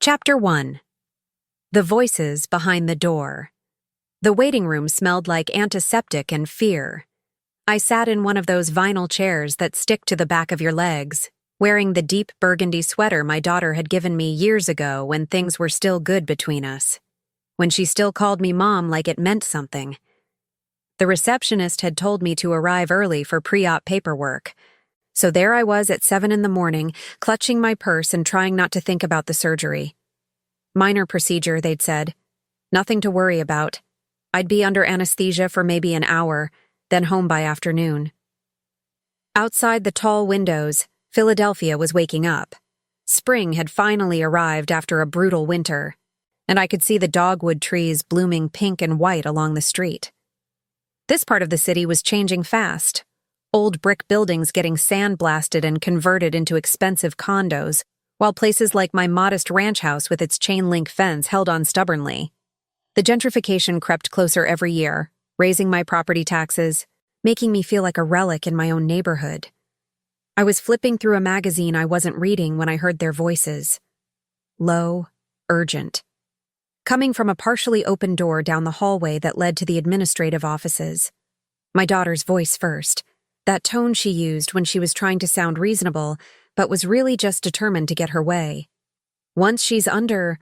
Chapter 1. The Voices Behind the Door. The waiting room smelled like antiseptic and fear. I sat in one of those vinyl chairs that stick to the back of your legs, wearing the deep burgundy sweater my daughter had given me years ago when things were still good between us. When she still called me Mom like it meant something. The receptionist had told me to arrive early for pre-op paperwork. So there I was at 7 a.m, clutching my purse and trying not to think about the surgery. Minor procedure, they'd said. Nothing to worry about. I'd be under anesthesia for maybe an hour, then home by afternoon. Outside the tall windows, Philadelphia was waking up. Spring had finally arrived after a brutal winter, and I could see the dogwood trees blooming pink and white along the street. This part of the city was changing fast. Old brick buildings getting sandblasted and converted into expensive condos, while places like my modest ranch house with its chain-link fence held on stubbornly. The gentrification crept closer every year, raising my property taxes, making me feel like a relic in my own neighborhood. I was flipping through a magazine I wasn't reading when I heard their voices. Low, urgent. Coming from a partially open door down the hallway that led to the administrative offices. My daughter's voice first. That tone she used when she was trying to sound reasonable, but was really just determined to get her way. Once she's under,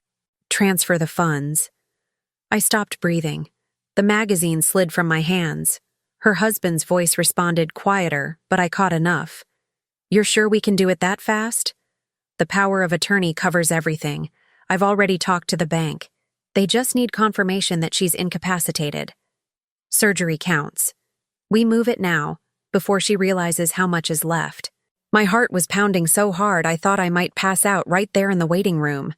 transfer the funds. I stopped breathing. The magazine slid from my hands. Her husband's voice responded quieter, but I caught enough. You're sure we can do it that fast? The power of attorney covers everything. I've already talked to the bank. They just need confirmation that she's incapacitated. Surgery counts. We move it now, before she realizes how much is left. My heart was pounding so hard I thought I might pass out right there in the waiting room.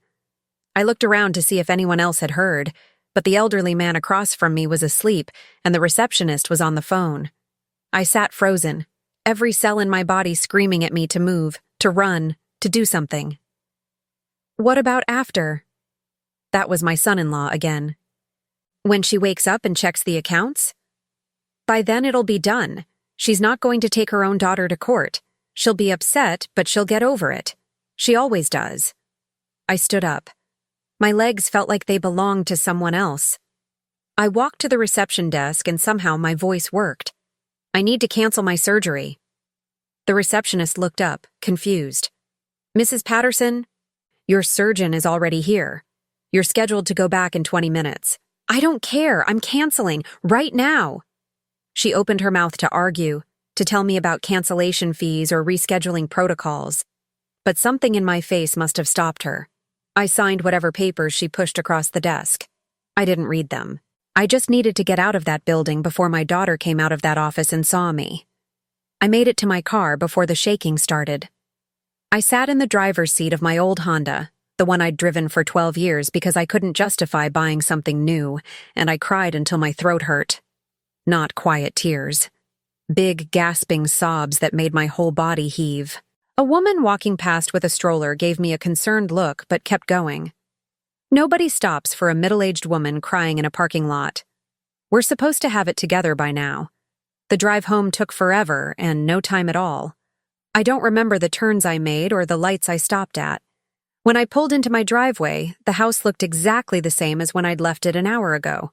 I looked around to see if anyone else had heard, but the elderly man across from me was asleep and the receptionist was on the phone. I sat frozen, every cell in my body screaming at me to move, to run, to do something. What about after? That was my son-in-law again. When she wakes up and checks the accounts? By then it'll be done. She's not going to take her own daughter to court. She'll be upset, but she'll get over it. She always does. I stood up. My legs felt like they belonged to someone else. I walked to the reception desk and somehow my voice worked. I need to cancel my surgery. The receptionist looked up, confused. Mrs. Patterson, your surgeon is already here. You're scheduled to go back in 20 minutes. I don't care. I'm canceling right now. She opened her mouth to argue, to tell me about cancellation fees or rescheduling protocols. But something in my face must have stopped her. I signed whatever papers she pushed across the desk. I didn't read them. I just needed to get out of that building before my daughter came out of that office and saw me. I made it to my car before the shaking started. I sat in the driver's seat of my old Honda, the one I'd driven for 12 years because I couldn't justify buying something new, and I cried until my throat hurt. Not quiet tears. Big, gasping sobs that made my whole body heave. A woman walking past with a stroller gave me a concerned look but kept going. Nobody stops for a middle-aged woman crying in a parking lot. We're supposed to have it together by now. The drive home took forever and no time at all. I don't remember the turns I made or the lights I stopped at. When I pulled into my driveway, the house looked exactly the same as when I'd left it an hour ago.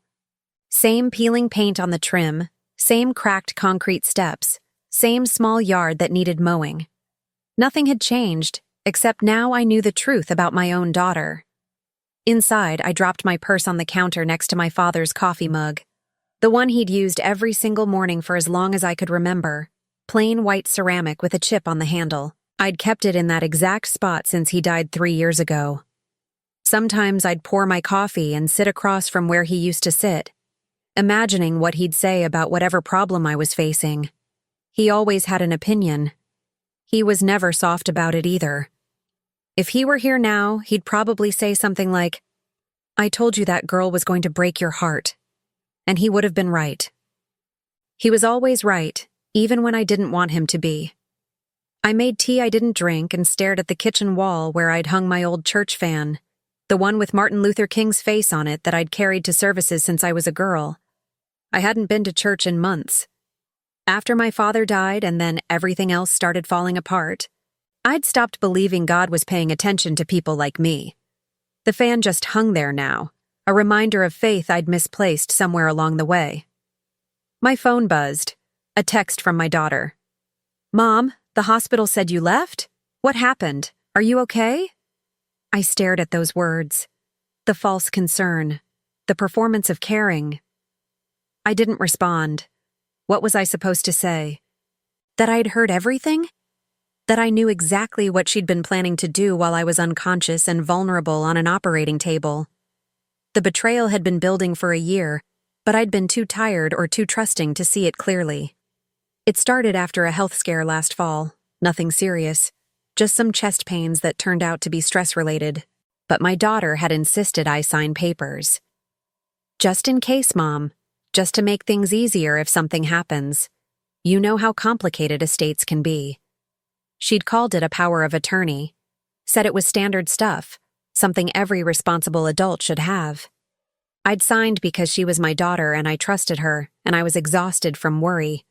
Same peeling paint on the trim, same cracked concrete steps, same small yard that needed mowing. Nothing had changed, except now I knew the truth about my own daughter. Inside, I dropped my purse on the counter next to my father's coffee mug, the one he'd used every single morning for as long as I could remember, plain white ceramic with a chip on the handle. I'd kept it in that exact spot since he died 3 years ago. Sometimes I'd pour my coffee and sit across from where he used to sit, imagining what he'd say about whatever problem I was facing. He always had an opinion. He was never soft about it either. If he were here now, he'd probably say something like, "I told you that girl was going to break your heart." And he would have been right. He was always right, even when I didn't want him to be. I made tea I didn't drink and stared at the kitchen wall where I'd hung my old church fan, the one with Martin Luther King's face on it that I'd carried to services since I was a girl. I hadn't been to church in months. After my father died and then everything else started falling apart, I'd stopped believing God was paying attention to people like me. The fan just hung there now, a reminder of faith I'd misplaced somewhere along the way. My phone buzzed. A text from my daughter. "Mom, the hospital said you left? What happened? Are you okay?" I stared at those words. The false concern. The performance of caring. I didn't respond. What was I supposed to say? That I'd heard everything? That I knew exactly what she'd been planning to do while I was unconscious and vulnerable on an operating table. The betrayal had been building for a year, but I'd been too tired or too trusting to see it clearly. It started after a health scare last fall. Nothing serious. Just some chest pains that turned out to be stress-related. But my daughter had insisted I sign papers. "Just in case, Mom. Just to make things easier if something happens. You know how complicated estates can be." She'd called it a power of attorney. Said it was standard stuff, something every responsible adult should have. I'd signed because she was my daughter and I trusted her, and I was exhausted from worry.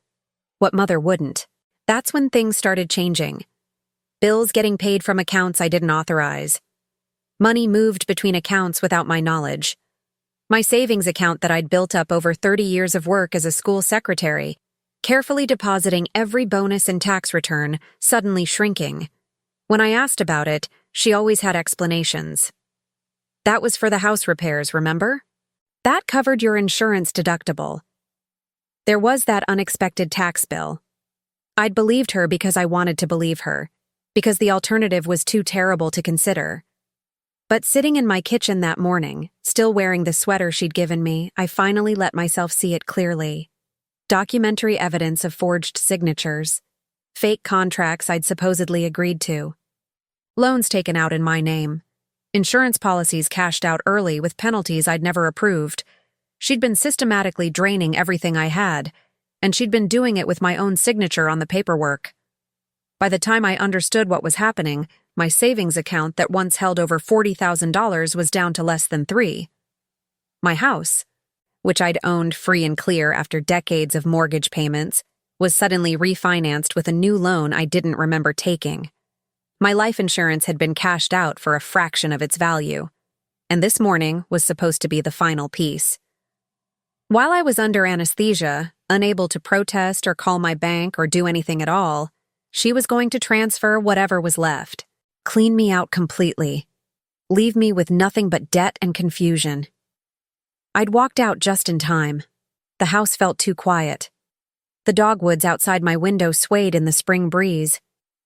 What mother wouldn't? That's when things started changing. Bills getting paid from accounts I didn't authorize. Money moved between accounts without my knowledge. My savings account that I'd built up over 30 years of work as a school secretary, carefully depositing every bonus and tax return, suddenly shrinking. When I asked about it, she always had explanations. "That was for the house repairs, remember? That covered your insurance deductible." There was that unexpected tax bill. I'd believed her because I wanted to believe her, because the alternative was too terrible to consider. But sitting in my kitchen that morning, still wearing the sweater she'd given me, I finally let myself see it clearly. Documentary evidence of forged signatures. Fake contracts I'd supposedly agreed to. Loans taken out in my name. Insurance policies cashed out early with penalties I'd never approved. She'd been systematically draining everything I had, and she'd been doing it with my own signature on the paperwork. By the time I understood what was happening, my savings account that once held over $40,000 was down to less than $3,000. My house, which I'd owned free and clear after decades of mortgage payments, was suddenly refinanced with a new loan I didn't remember taking. My life insurance had been cashed out for a fraction of its value, and this morning was supposed to be the final piece. While I was under anesthesia, unable to protest or call my bank or do anything at all, she was going to transfer whatever was left, clean me out completely, leave me with nothing but debt and confusion. I'd walked out just in time. The house felt too quiet. The dogwoods outside my window swayed in the spring breeze,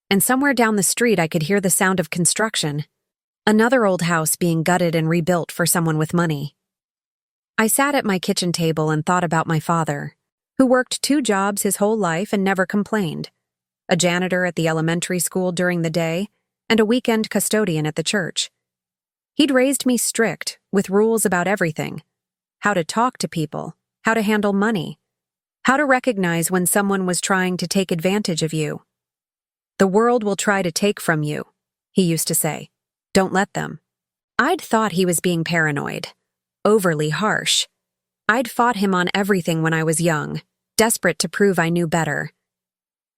and somewhere down the street I could hear the sound of construction. Another old house being gutted and rebuilt for someone with money. I sat at my kitchen table and thought about my father, who worked 2 jobs his whole life and never complained. A janitor at the elementary school during the day, and a weekend custodian at the church. He'd raised me strict, with rules about everything. How to talk to people, how to handle money, how to recognize when someone was trying to take advantage of you. "The world will try to take from you," he used to say. "Don't let them." I'd thought he was being paranoid, overly harsh. I'd fought him on everything when I was young, desperate to prove I knew better.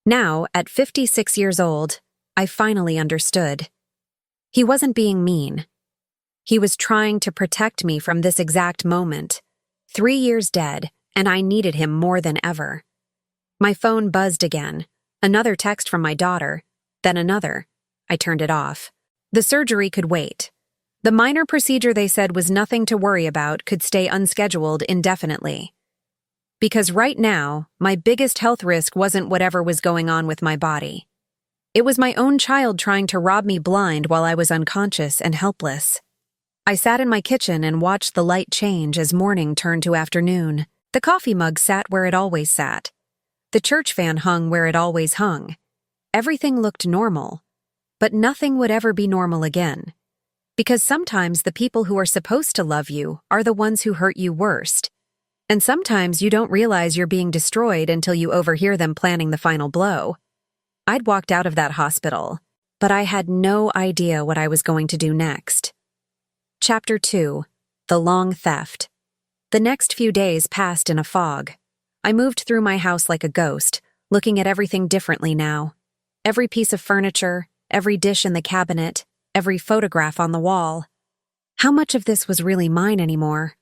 Now, at 56 years old, I finally understood. He wasn't being mean. He was trying to protect me from this exact moment. 3 years dead, and I needed him more than ever. My phone buzzed again. Another text from my daughter, then another. I turned it off. The surgery could wait. The minor procedure they said was nothing to worry about could stay unscheduled indefinitely. Because right now, my biggest health risk wasn't whatever was going on with my body. It was my own child trying to rob me blind while I was unconscious and helpless. I sat in my kitchen and watched the light change as morning turned to afternoon. The coffee mug sat where it always sat. The church fan hung where it always hung. Everything looked normal, but nothing would ever be normal again. Because sometimes the people who are supposed to love you are the ones who hurt you worst. And sometimes you don't realize you're being destroyed until you overhear them planning the final blow. I'd walked out of that hospital, but I had no idea what I was going to do next. Chapter 2. The Long Theft. The next few days passed in a fog. I moved through my house like a ghost, looking at everything differently now. Every piece of furniture, every dish in the cabinet, every photograph on the wall. How much of this was really mine anymore?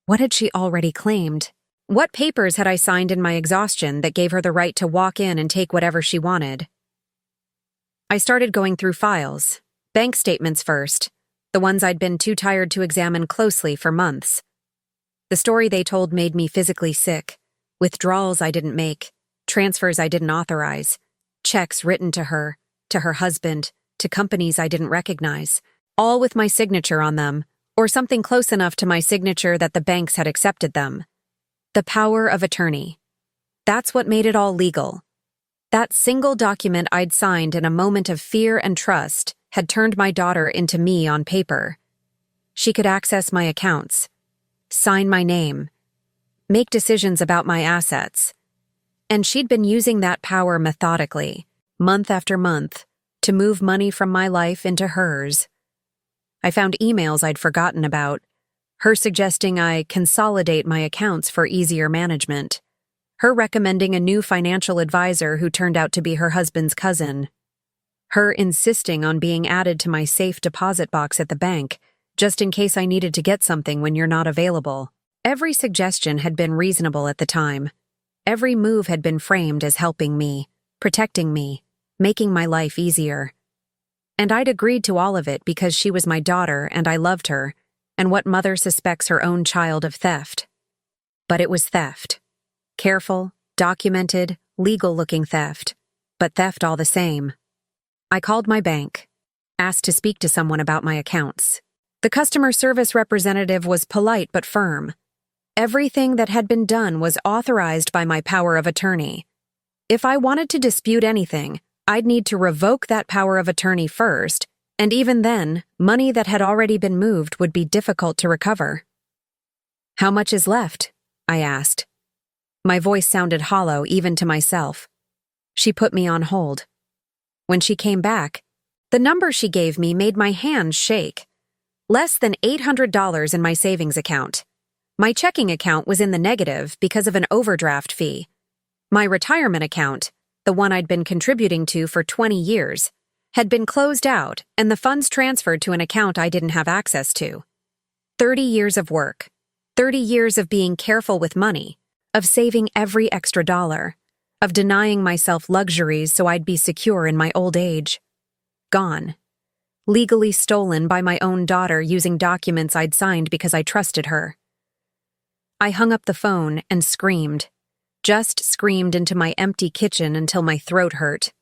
What had she already claimed? What papers had I signed in my exhaustion that gave her the right to walk in and take whatever she wanted? I started going through files, bank statements first, the ones I'd been too tired to examine closely for months. The story they told made me physically sick. Withdrawals I didn't make, transfers I didn't authorize, checks written to her husband, to companies I didn't recognize, all with my signature on them, or something close enough to my signature that the banks had accepted them. The power of attorney. That's what made it all legal. That single document I'd signed in a moment of fear and trust had turned my daughter into me on paper. She could access my accounts, sign my name, make decisions about my assets. And she'd been using that power methodically, month after month, to move money from my life into hers. I found emails I'd forgotten about, her suggesting I consolidate my accounts for easier management, her recommending a new financial advisor who turned out to be her husband's cousin, her insisting on being added to my safe deposit box at the bank, just in case I needed to get something when you're not available. Every suggestion had been reasonable at the time. Every move had been framed as helping me, protecting me, making my life easier. And I'd agreed to all of it because she was my daughter and I loved her, and what mother suspects her own child of theft? But it was theft. Careful, documented, legal-looking theft, but theft all the same. I called my bank, asked to speak to someone about my accounts. The customer service representative was polite but firm. Everything that had been done was authorized by my power of attorney. If I wanted to dispute anything, I'd need to revoke that power of attorney first, and even then, money that had already been moved would be difficult to recover. "How much is left?" I asked. My voice sounded hollow even to myself. She put me on hold. When she came back, the number she gave me made my hands shake. Less than $800 in my savings account. My checking account was in the negative because of an overdraft fee. My retirement account, the one I'd been contributing to for 20 years, had been closed out and the funds transferred to an account I didn't have access to. 30 years of work. 30 years of being careful with money, of saving every extra dollar, of denying myself luxuries so I'd be secure in my old age. Gone. Legally stolen by my own daughter using documents I'd signed because I trusted her. I hung up the phone and screamed. Just screamed into my empty kitchen until my throat hurt.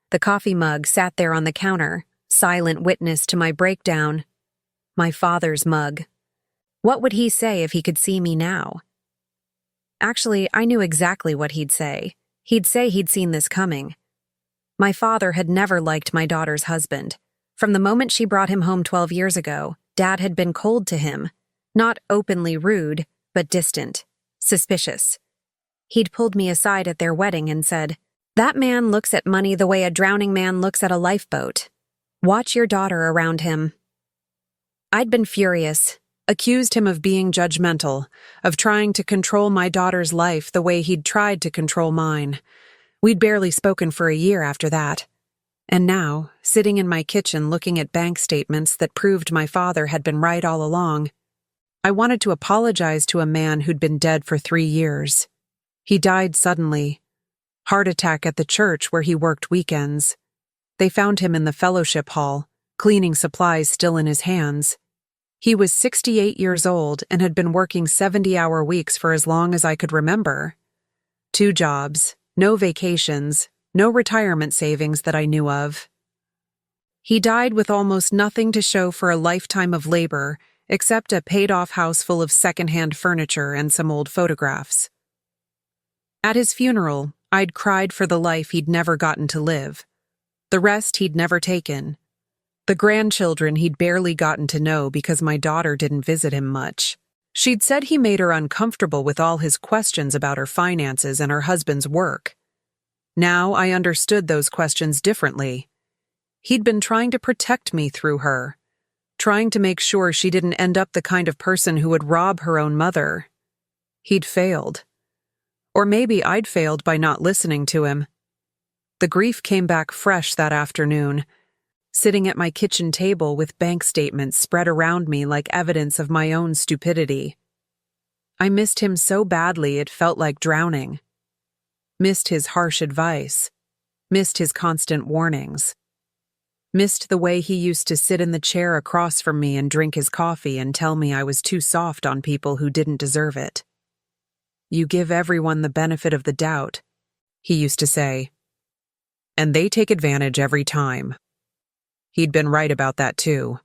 The coffee mug sat there on the counter, silent witness to my breakdown. My father's mug. What would he say if he could see me now? Actually, I knew exactly what he'd say. He'd say he'd seen this coming. My father had never liked my daughter's husband. From the moment she brought him home 12 years ago, Dad had been cold to him. Not openly rude, but distant, suspicious. He'd pulled me aside at their wedding and said, "That man looks at money the way a drowning man looks at a lifeboat. Watch your daughter around him." I'd been furious, accused him of being judgmental, of trying to control my daughter's life the way he'd tried to control mine. We'd barely spoken for a year after that. And now, sitting in my kitchen looking at bank statements that proved my father had been right all along, I wanted to apologize to a man who'd been dead for 3 years. He died suddenly. Heart attack at the church where he worked weekends. They found him in the fellowship hall, cleaning supplies still in his hands. He was 68 years old and had been working 70-hour weeks for as long as I could remember. 2 jobs, no vacations, no retirement savings that I knew of. He died with almost nothing to show for a lifetime of labor except a paid-off house full of second-hand furniture and some old photographs. At his funeral, I'd cried for the life he'd never gotten to live. The rest he'd never taken. The grandchildren he'd barely gotten to know because my daughter didn't visit him much. She'd said he made her uncomfortable with all his questions about her finances and her husband's work. Now I understood those questions differently. He'd been trying to protect me through her, trying to make sure she didn't end up the kind of person who would rob her own mother. He'd failed. Or maybe I'd failed by not listening to him. The grief came back fresh that afternoon. sitting at my kitchen table with bank statements spread around me like evidence of my own stupidity. I missed him so badly it felt like drowning. Missed his harsh advice. Missed his constant warnings. Missed the way he used to sit in the chair across from me and drink his coffee and tell me I was too soft on people who didn't deserve it. You give everyone the benefit of the doubt, he used to say, and they take advantage every time. He'd been right about that too.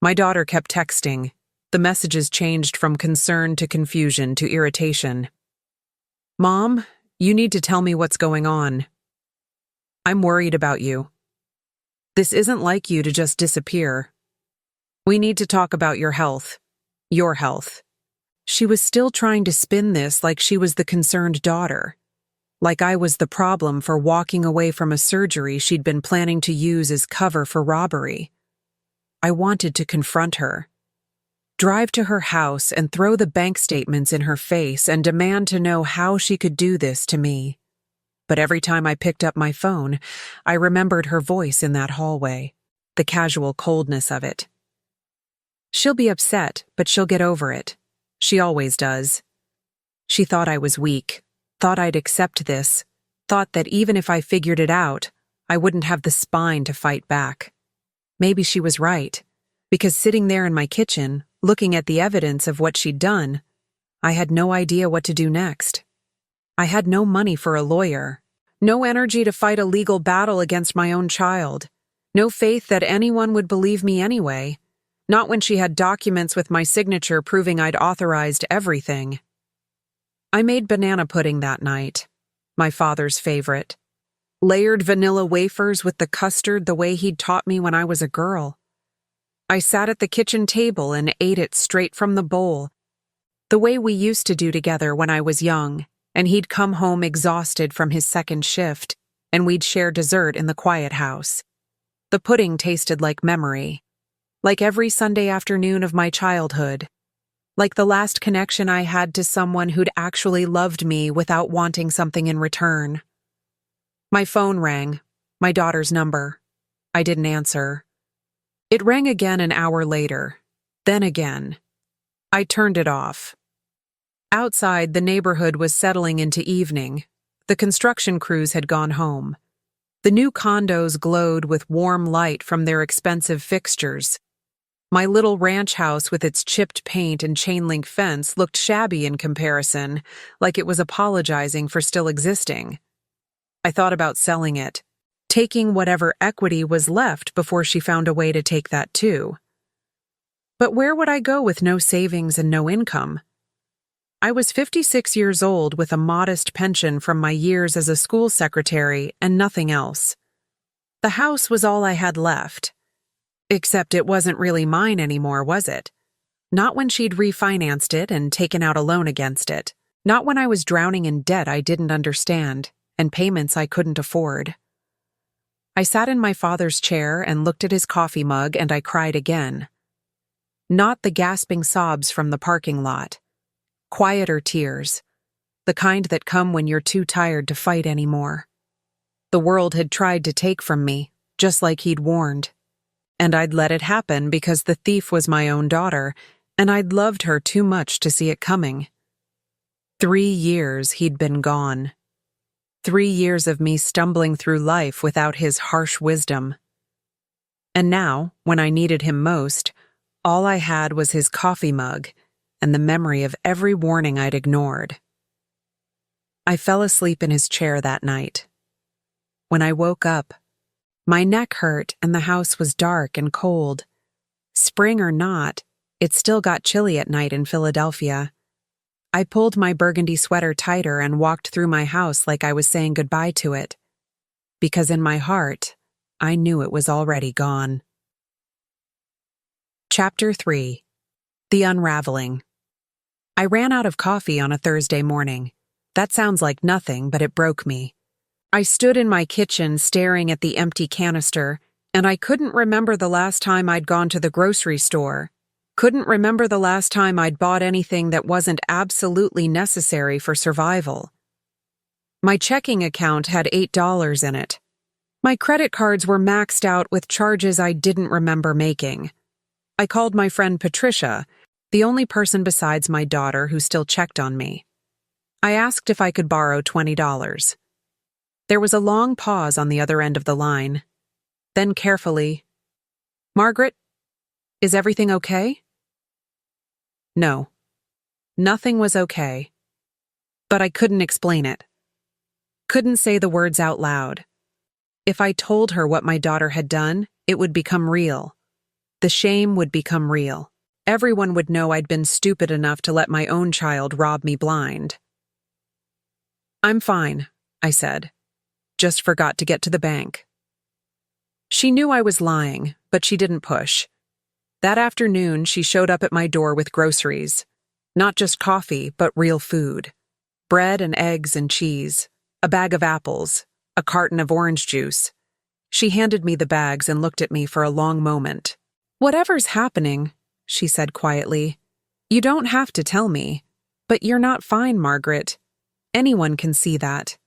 My daughter kept texting. The messages changed from concern to confusion to irritation. Mom, you need to tell me what's going on. I'm worried about you. This isn't like you to just disappear. We need to talk about your health. Your health. She was still trying to spin this like she was the concerned daughter. Like I was the problem for walking away from a surgery she'd been planning to use as cover for robbery. I wanted to confront her. Drive to her house and throw the bank statements in her face and demand to know how she could do this to me. But every time I picked up my phone, I remembered her voice in that hallway, the casual coldness of it. She'll be upset, but she'll get over it. She always does. She thought I was weak, thought I'd accept this, thought that even if I figured it out, I wouldn't have the spine to fight back. Maybe she was right, because sitting there in my kitchen, looking at the evidence of what she'd done, I had no idea what to do next. I had no money for a lawyer, no energy to fight a legal battle against my own child, no faith that anyone would believe me anyway, not when she had documents with my signature proving I'd authorized everything. I made banana pudding that night, my father's favorite. Layered vanilla wafers with the custard the way he'd taught me when I was a girl. I sat at the kitchen table and ate it straight from the bowl, the way we used to do together when I was young, and he'd come home exhausted from his second shift, and we'd share dessert in the quiet house. The pudding tasted like memory, like every Sunday afternoon of my childhood, like the last connection I had to someone who'd actually loved me without wanting something in return. My phone rang, my daughter's number. I didn't answer. It rang again an hour later, then again. I turned it off. Outside, the neighborhood was settling into evening. The construction crews had gone home. The new condos glowed with warm light from their expensive fixtures. My little ranch house with its chipped paint and chain-link fence looked shabby in comparison, like it was apologizing for still existing. I thought about selling it, taking whatever equity was left before she found a way to take that too. But where would I go with no savings and no income? I was 56 years old with a modest pension from my years as a school secretary and nothing else. The house was all I had left. Except it wasn't really mine anymore, was it? Not when she'd refinanced it and taken out a loan against it. Not when I was drowning in debt I didn't understand and payments I couldn't afford. I sat in my father's chair and looked at his coffee mug and I cried again. Not the gasping sobs from the parking lot. Quieter tears. The kind that come when you're too tired to fight anymore. The world had tried to take from me, just like he'd warned. And I'd let it happen because the thief was my own daughter, and I'd loved her too much to see it coming. 3 years he'd been gone. 3 years of me stumbling through life without his harsh wisdom. And now, when I needed him most, all I had was his coffee mug and the memory of every warning I'd ignored. I fell asleep in his chair that night. When I woke up, my neck hurt and the house was dark and cold. Spring or not, it still got chilly at night in Philadelphia. I pulled my burgundy sweater tighter and walked through my house like I was saying goodbye to it. Because in my heart, I knew it was already gone. Chapter 3. The Unraveling. I ran out of coffee on a Thursday morning. That sounds like nothing, but it broke me. I stood in my kitchen staring at the empty canister, and I couldn't remember the last time I'd gone to the grocery store. Couldn't remember the last time I'd bought anything that wasn't absolutely necessary for survival. My checking account had $8 in it. My credit cards were maxed out with charges I didn't remember making. I called my friend Patricia, the only person besides my daughter who still checked on me. I asked if I could borrow $20. There was a long pause on the other end of the line. Then carefully, "Margaret, is everything okay?" No. Nothing was okay. But I couldn't explain it. Couldn't say the words out loud. If I told her what my daughter had done, it would become real. The shame would become real. Everyone would know I'd been stupid enough to let my own child rob me blind. "I'm fine," I said. "Just forgot to get to the bank." She knew I was lying, but she didn't push. That afternoon, she showed up at my door with groceries. Not just coffee, but real food. Bread and eggs and cheese, a bag of apples, a carton of orange juice. She handed me the bags and looked at me for a long moment. "Whatever's happening," she said quietly, "you don't have to tell me. But you're not fine, Margaret. Anyone can see that."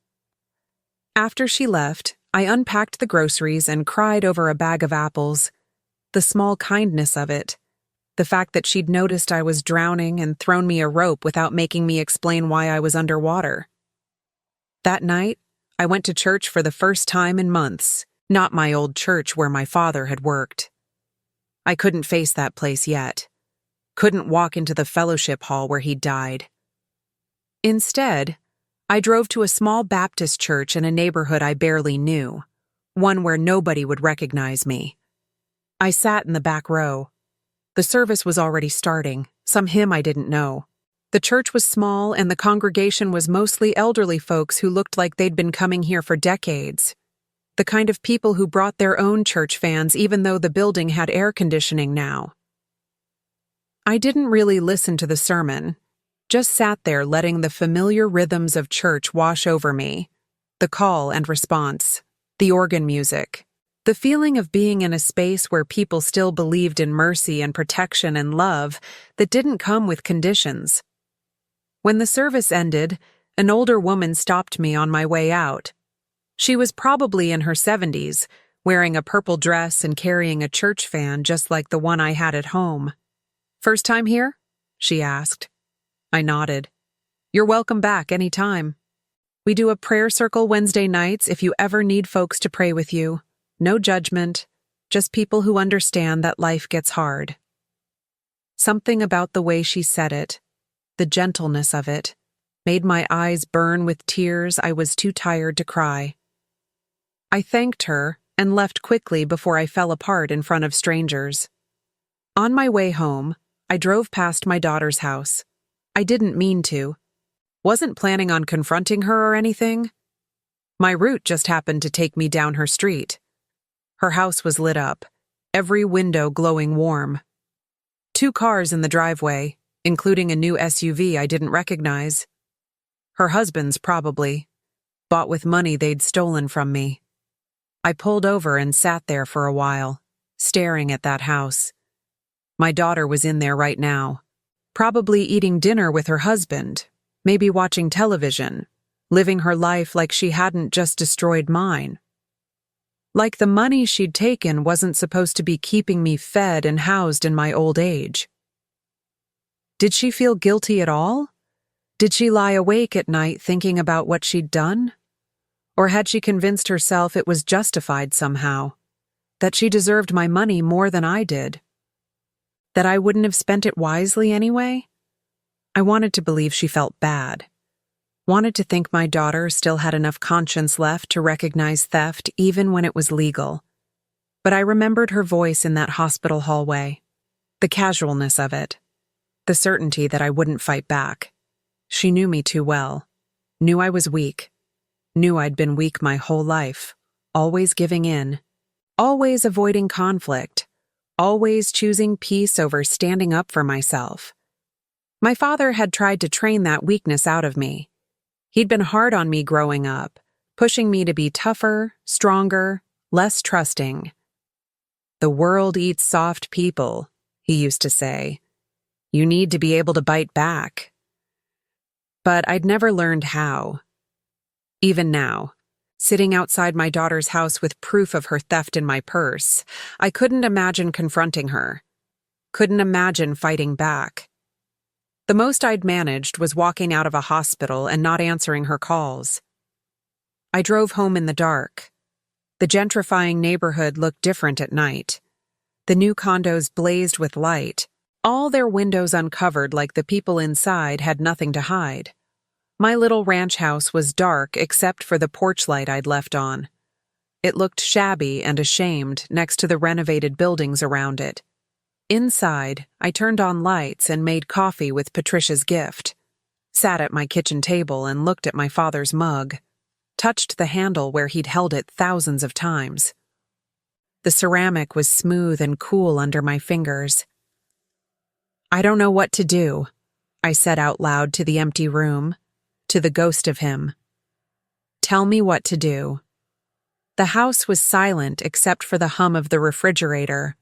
After she left, I unpacked the groceries and cried over a bag of apples. The small kindness of it. The fact that she'd noticed I was drowning and thrown me a rope without making me explain why I was underwater. That night, I went to church for the first time in months, not my old church where my father had worked. I couldn't face that place yet. Couldn't walk into the fellowship hall where he'd died. Instead, I drove to a small Baptist church in a neighborhood I barely knew, one where nobody would recognize me. I sat in the back row. The service was already starting, some hymn I didn't know. The church was small and the congregation was mostly elderly folks who looked like they'd been coming here for decades. The kind of people who brought their own church fans even though the building had air conditioning now. I didn't really listen to the sermon, just sat there letting the familiar rhythms of church wash over me. The call and response, the organ music. The feeling of being in a space where people still believed in mercy and protection and love that didn't come with conditions. When the service ended, an older woman stopped me on my way out. She was probably in her 70s, wearing a purple dress and carrying a church fan just like the one I had at home. "First time here?" she asked. I nodded. "You're welcome back any time. We do a prayer circle Wednesday nights if you ever need folks to pray with you. No judgment, just people who understand that life gets hard." Something about the way she said it, the gentleness of it, made my eyes burn with tears I was too tired to cry. I thanked her and left quickly before I fell apart in front of strangers. On my way home, I drove past my daughter's house. I didn't mean to. Wasn't planning on confronting her or anything. My route just happened to take me down her street. Her house was lit up, every window glowing warm. 2 cars in the driveway, including a new SUV I didn't recognize. Her husband's probably, bought with money they'd stolen from me. I pulled over and sat there for a while, staring at that house. My daughter was in there right now, probably eating dinner with her husband, maybe watching television, living her life like she hadn't just destroyed mine. Like the money she'd taken wasn't supposed to be keeping me fed and housed in my old age. Did she feel guilty at all? Did she lie awake at night thinking about what she'd done? Or had she convinced herself it was justified somehow, that she deserved my money more than I did? That I wouldn't have spent it wisely anyway? I wanted to believe she felt bad. Wanted to think my daughter still had enough conscience left to recognize theft even when it was legal. But I remembered her voice in that hospital hallway, the casualness of it, the certainty that I wouldn't fight back. She knew me too well, knew I was weak, knew I'd been weak my whole life, always giving in, always avoiding conflict, always choosing peace over standing up for myself. My father had tried to train that weakness out of me. He'd been hard on me growing up, pushing me to be tougher, stronger, less trusting. "The world eats soft people," he used to say. "You need to be able to bite back." But I'd never learned how. Even now, sitting outside my daughter's house with proof of her theft in my purse. I couldn't imagine confronting her. Couldn't imagine fighting back. The most I'd managed was walking out of a hospital and not answering her calls. I drove home in the dark. The gentrifying neighborhood looked different at night. The new condos blazed with light, all their windows uncovered like the people inside had nothing to hide. My little ranch house was dark except for the porch light I'd left on. It looked shabby and ashamed next to the renovated buildings around it. Inside, I turned on lights and made coffee with Patricia's gift, sat at my kitchen table and looked at my father's mug, touched the handle where he'd held it thousands of times. The ceramic was smooth and cool under my fingers. "I don't know what to do," I said out loud to the empty room, to the ghost of him. "Tell me what to do." The house was silent except for the hum of the refrigerator.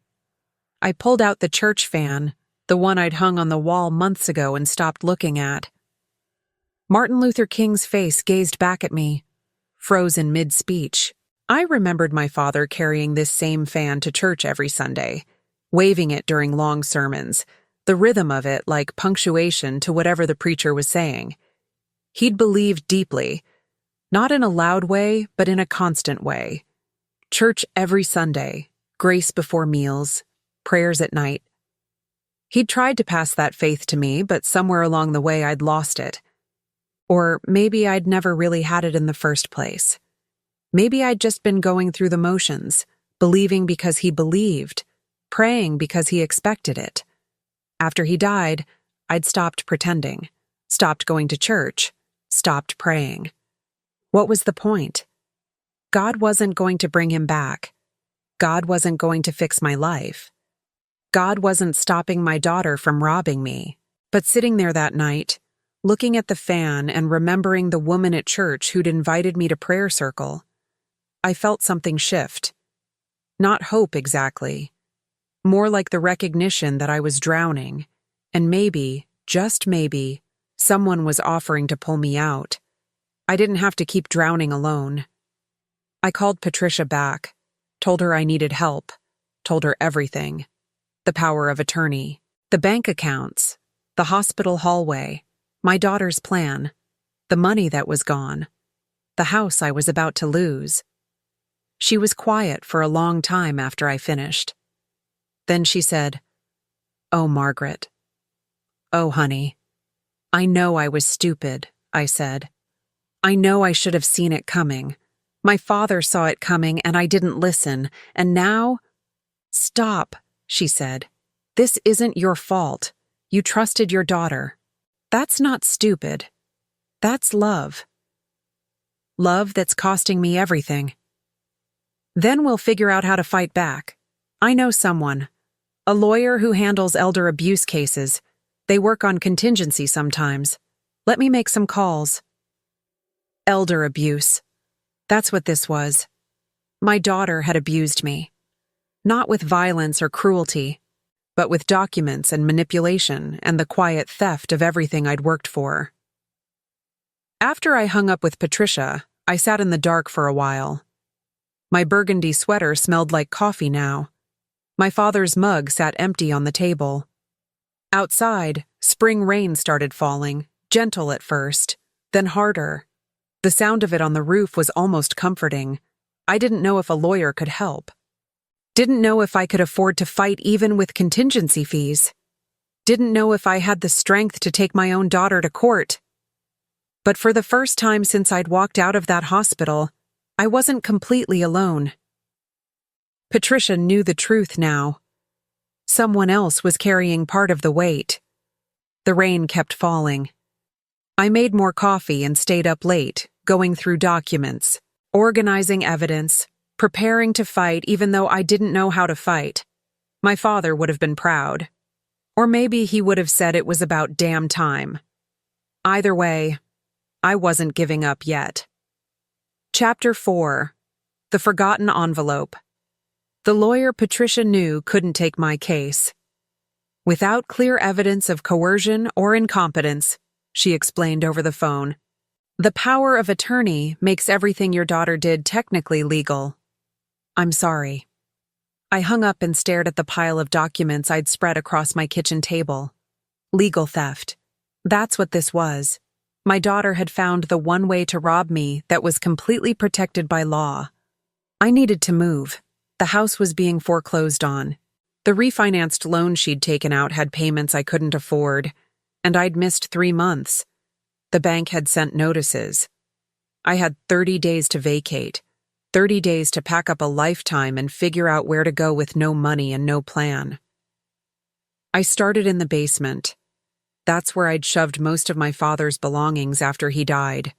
I pulled out the church fan, the one I'd hung on the wall months ago and stopped looking at. Martin Luther King's face gazed back at me, frozen mid-speech. I remembered my father carrying this same fan to church every Sunday, waving it during long sermons, the rhythm of it like punctuation to whatever the preacher was saying. He'd believed deeply, not in a loud way, but in a constant way. Church every Sunday, grace before meals, prayers at night. He'd tried to pass that faith to me, but somewhere along the way I'd lost it. Or maybe I'd never really had it in the first place. Maybe I'd just been going through the motions, believing because he believed, praying because he expected it. After he died, I'd stopped pretending, stopped going to church, stopped praying. What was the point? God wasn't going to bring him back. God wasn't going to fix my life. God wasn't stopping my daughter from robbing me. But sitting there that night, looking at the fan and remembering the woman at church who'd invited me to prayer circle, I felt something shift. Not hope exactly. More like the recognition that I was drowning, and maybe, just maybe, someone was offering to pull me out. I didn't have to keep drowning alone. I called Patricia back, told her I needed help, told her everything. The power of attorney, the bank accounts, the hospital hallway, my daughter's plan, the money that was gone, the house I was about to lose. She was quiet for a long time after I finished. Then she said, "Oh, Margaret. Oh, honey. I know I was stupid," I said. "I know I should have seen it coming. My father saw it coming and I didn't listen, and now—" "Stop," she said. "This isn't your fault. You trusted your daughter. That's not stupid. That's love. Love that's costing me everything. Then we'll figure out how to fight back. I know someone. A lawyer who handles elder abuse cases. They work on contingency sometimes. Let me make some calls." Elder abuse. That's what this was. My daughter had abused me. Not with violence or cruelty, but with documents and manipulation and the quiet theft of everything I'd worked for. After I hung up with Patricia, I sat in the dark for a while. My burgundy sweater smelled like coffee now. My father's mug sat empty on the table. Outside, spring rain started falling, gentle at first, then harder. The sound of it on the roof was almost comforting. I didn't know if a lawyer could help. Didn't know if I could afford to fight even with contingency fees. Didn't know if I had the strength to take my own daughter to court. But for the first time since I'd walked out of that hospital, I wasn't completely alone. Patricia knew the truth now. Someone else was carrying part of the weight. The rain kept falling. I made more coffee and stayed up late, going through documents, organizing evidence, preparing to fight even though I didn't know how to fight. My father would have been proud. Or maybe he would have said it was about damn time. Either way, I wasn't giving up yet. Chapter 4. The Forgotten Envelope. The lawyer Patricia knew couldn't take my case. Without clear evidence of coercion or incompetence, she explained over the phone, The power of attorney makes everything your daughter did technically legal. I'm sorry. I hung up and stared at the pile of documents I'd spread across my kitchen table. Legal theft. That's what this was. My daughter had found the one way to rob me that was completely protected by law. I needed to move. The house was being foreclosed on. The refinanced loan she'd taken out had payments I couldn't afford, and I'd missed 3 months. The bank had sent notices. I had 30 days to vacate, 30 days to pack up a lifetime and figure out where to go with no money and no plan. I started in the basement. That's where I'd shoved most of my father's belongings after he died.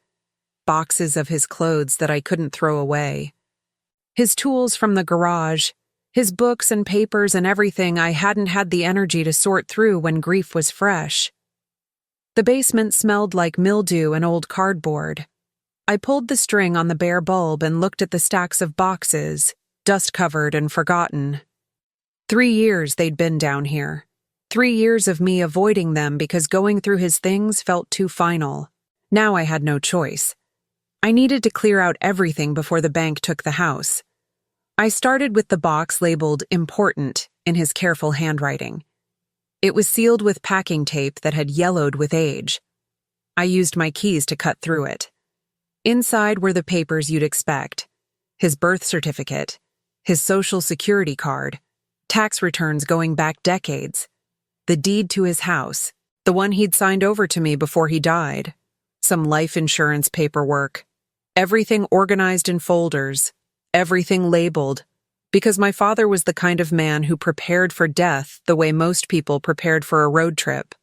Boxes of his clothes that I couldn't throw away. His tools from the garage, his books and papers and everything I hadn't had the energy to sort through when grief was fresh. The basement smelled like mildew and old cardboard. I pulled the string on the bare bulb and looked at the stacks of boxes, dust-covered and forgotten. 3 years they'd been down here. 3 years of me avoiding them because going through his things felt too final. Now I had no choice. I needed to clear out everything before the bank took the house. I started with the box labeled "Important" in his careful handwriting. It was sealed with packing tape that had yellowed with age. I used my keys to cut through it. Inside were the papers you'd expect: his birth certificate, his social security card, tax returns going back decades, the deed to his house, the one he'd signed over to me before he died, some life insurance paperwork, everything organized in folders, everything labeled, because my father was the kind of man who prepared for death the way most people prepared for a road trip.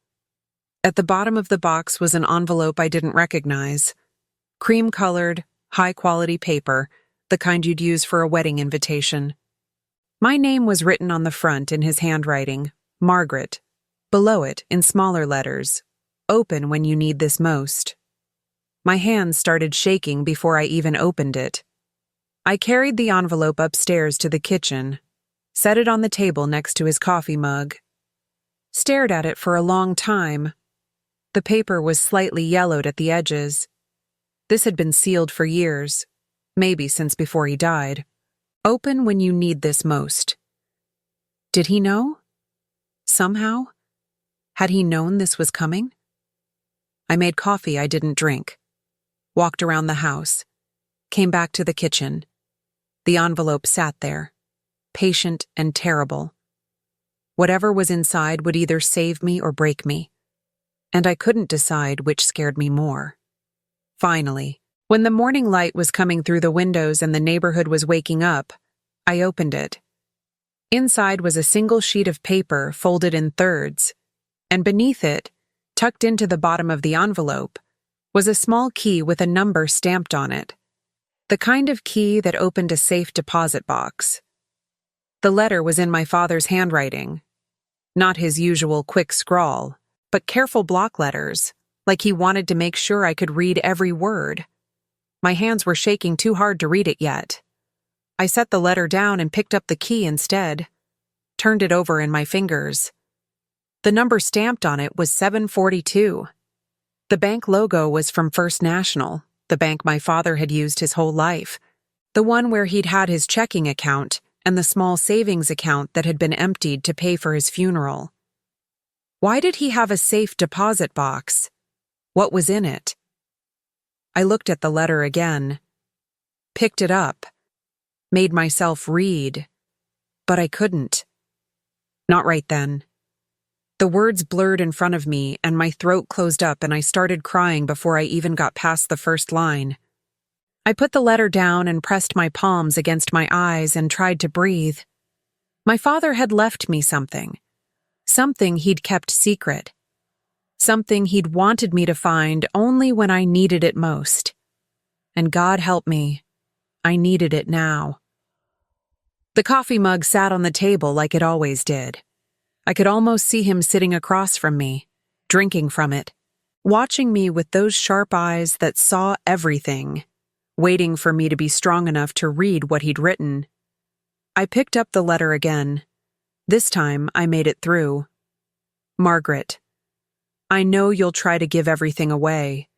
At the bottom of the box was an envelope I didn't recognize. Cream-colored, high-quality paper, the kind you'd use for a wedding invitation. My name was written on the front in his handwriting, Margaret. Below it, in smaller letters, "Open when you need this most." My hands started shaking before I even opened it. I carried the envelope upstairs to the kitchen, set it on the table next to his coffee mug. Stared at it for a long time. The paper was slightly yellowed at the edges. This had been sealed for years, maybe since before he died. Open when you need this most. Did he know? Somehow? Had he known this was coming? I made coffee I didn't drink. Walked around the house. Came back to the kitchen. The envelope sat there, patient and terrible. Whatever was inside would either save me or break me. And I couldn't decide which scared me more. Finally, when the morning light was coming through the windows and the neighborhood was waking up, I opened it. Inside was a single sheet of paper folded in thirds, and beneath it, tucked into the bottom of the envelope, was a small key with a number stamped on it. The kind of key that opened a safe deposit box. The letter was in my father's handwriting. Not his usual quick scrawl, but careful block letters, like he wanted to make sure I could read every word. My hands were shaking too hard to read it yet. I set the letter down and picked up the key instead. Turned it over in my fingers. The number stamped on it was 742. The bank logo was from First National, the bank my father had used his whole life, the one where he'd had his checking account and the small savings account that had been emptied to pay for his funeral. Why did he have a safe deposit box? What was in it? I looked at the letter again, picked it up, made myself read, but I couldn't. Not right then. The words blurred in front of me, and my throat closed up and I started crying before I even got past the first line. I put the letter down and pressed my palms against my eyes and tried to breathe. My father had left me something. Something he'd kept secret. Something he'd wanted me to find only when I needed it most. And God help me, I needed it now. The coffee mug sat on the table like it always did. I could almost see him sitting across from me, drinking from it, watching me with those sharp eyes that saw everything, waiting for me to be strong enough to read what he'd written. I picked up the letter again. This time I made it through. Margaret, I know you'll try to give everything away,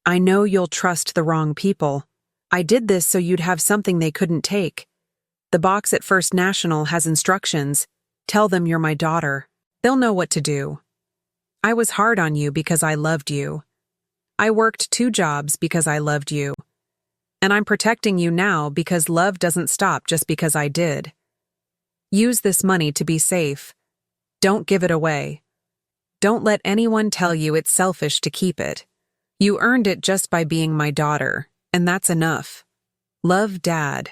I know you'll trust the wrong people. I did this so you'd have something they couldn't take. The box at First National has instructions. Tell them you're my daughter. They'll know what to do. I was hard on you because I loved you. I worked 2 jobs because I loved you. And I'm protecting you now because love doesn't stop just because I did. Use this money to be safe. Don't give it away. Don't let anyone tell you it's selfish to keep it. You earned it just by being my daughter, and that's enough. Love, Dad.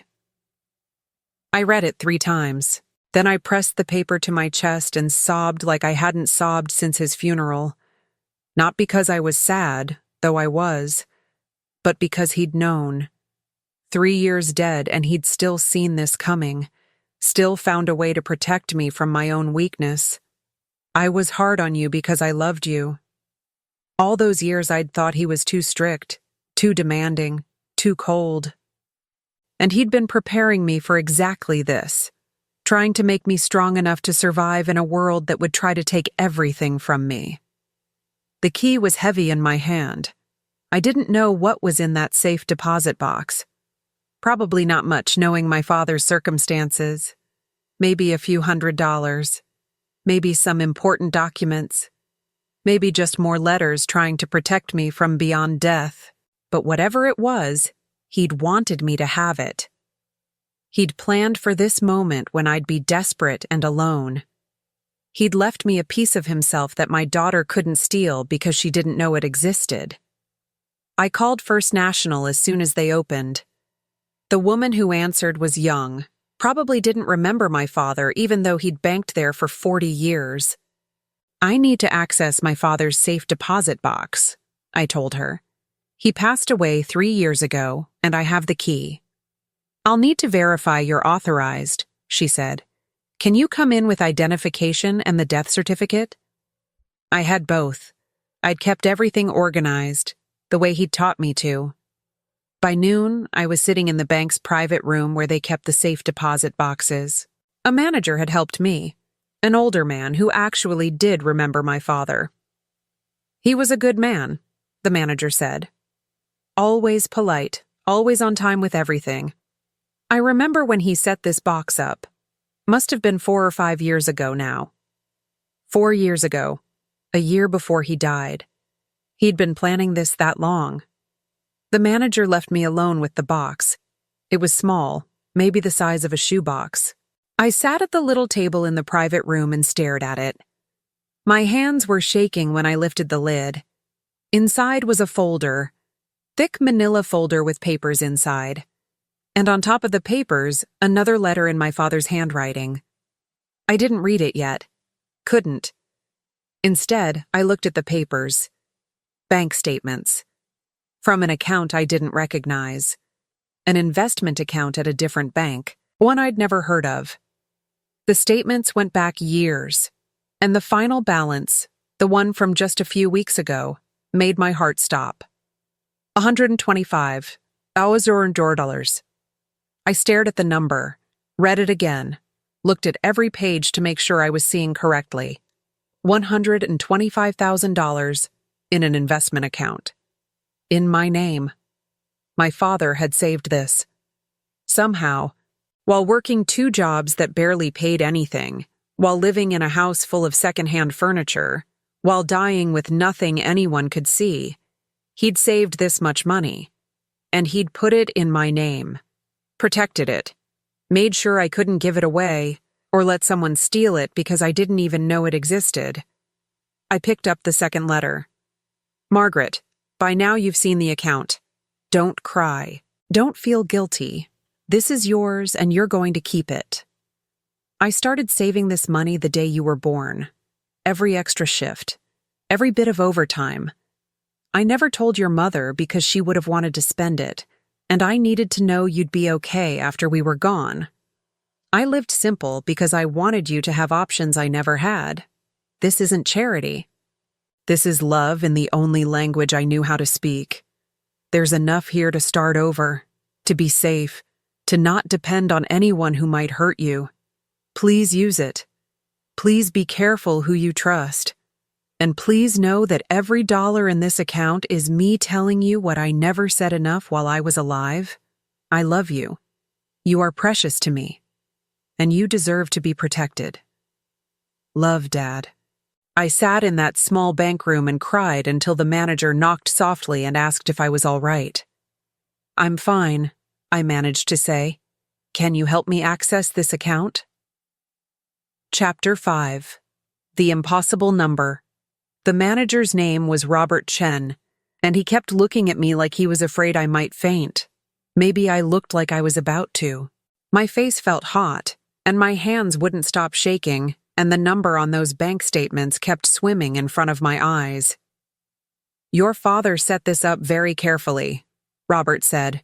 I read it 3 times. Then I pressed the paper to my chest and sobbed like I hadn't sobbed since his funeral. Not because I was sad, though I was, but because he'd known. 3 years dead and he'd still seen this coming, still found a way to protect me from my own weakness. I was hard on you because I loved you. All those years I'd thought he was too strict, too demanding, too cold. And he'd been preparing me for exactly this, trying to make me strong enough to survive in a world that would try to take everything from me. The key was heavy in my hand. I didn't know what was in that safe deposit box. Probably not much, knowing my father's circumstances. Maybe a few $100s. Maybe some important documents. Maybe just more letters trying to protect me from beyond death. But whatever it was, he'd wanted me to have it. He'd planned for this moment when I'd be desperate and alone. He'd left me a piece of himself that my daughter couldn't steal because she didn't know it existed. I called First National as soon as they opened. The woman who answered was young, probably didn't remember my father even though he'd banked there for 40 years. I need to access my father's safe deposit box, I told her. He passed away 3 years ago, and I have the key. I'll need to verify you're authorized, she said. Can you come in with identification and the death certificate? I had both. I'd kept everything organized, the way he'd taught me to. By noon, I was sitting in the bank's private room where they kept the safe deposit boxes. A manager had helped me, an older man who actually did remember my father. He was a good man, the manager said. Always polite, always on time with everything. I remember when he set this box up. Must have been 4 or 5 years ago now. 4 years ago, a year before he died. He'd been planning this that long. The manager left me alone with the box. It was small, maybe the size of a shoebox. I sat at the little table in the private room and stared at it. My hands were shaking when I lifted the lid. Inside was a folder, thick manila folder with papers inside. And on top of the papers, another letter in my father's handwriting. I didn't read it yet. Couldn't. Instead, I looked at the papers. Bank statements. From an account I didn't recognize. An investment account at a different bank, one I'd never heard of. The statements went back years, and the final balance, the one from just a few weeks ago, made my heart stop. $125,000. I stared at the number, read it again, looked at every page to make sure I was seeing correctly. $125,000 in an investment account. In my name. My father had saved this. Somehow, while working 2 jobs that barely paid anything, while living in a house full of secondhand furniture, while dying with nothing anyone could see, he'd saved this much money. And he'd put it in my name. Protected it. Made sure I couldn't give it away or let someone steal it because I didn't even know it existed. I picked up the second letter. Margaret, by now you've seen the account. Don't cry. Don't feel guilty. This is yours and you're going to keep it. I started saving this money the day you were born. Every extra shift. Every bit of overtime. I never told your mother because she would have wanted to spend it, and I needed to know you'd be okay after we were gone. I lived simple because I wanted you to have options I never had. This isn't charity. This is love in the only language I knew how to speak. There's enough here to start over, to be safe, to not depend on anyone who might hurt you. Please use it. Please be careful who you trust. And please know that every dollar in this account is me telling you what I never said enough while I was alive. I love you. You are precious to me. And you deserve to be protected. Love, Dad. I sat in that small bank room and cried until the manager knocked softly and asked if I was all right. I'm fine, I managed to say. Can you help me access this account? Chapter 5. The Impossible Number. The manager's name was Robert Chen, and he kept looking at me like he was afraid I might faint. Maybe I looked like I was about to. My face felt hot, and my hands wouldn't stop shaking, and the number on those bank statements kept swimming in front of my eyes. Your father set this up very carefully, Robert said.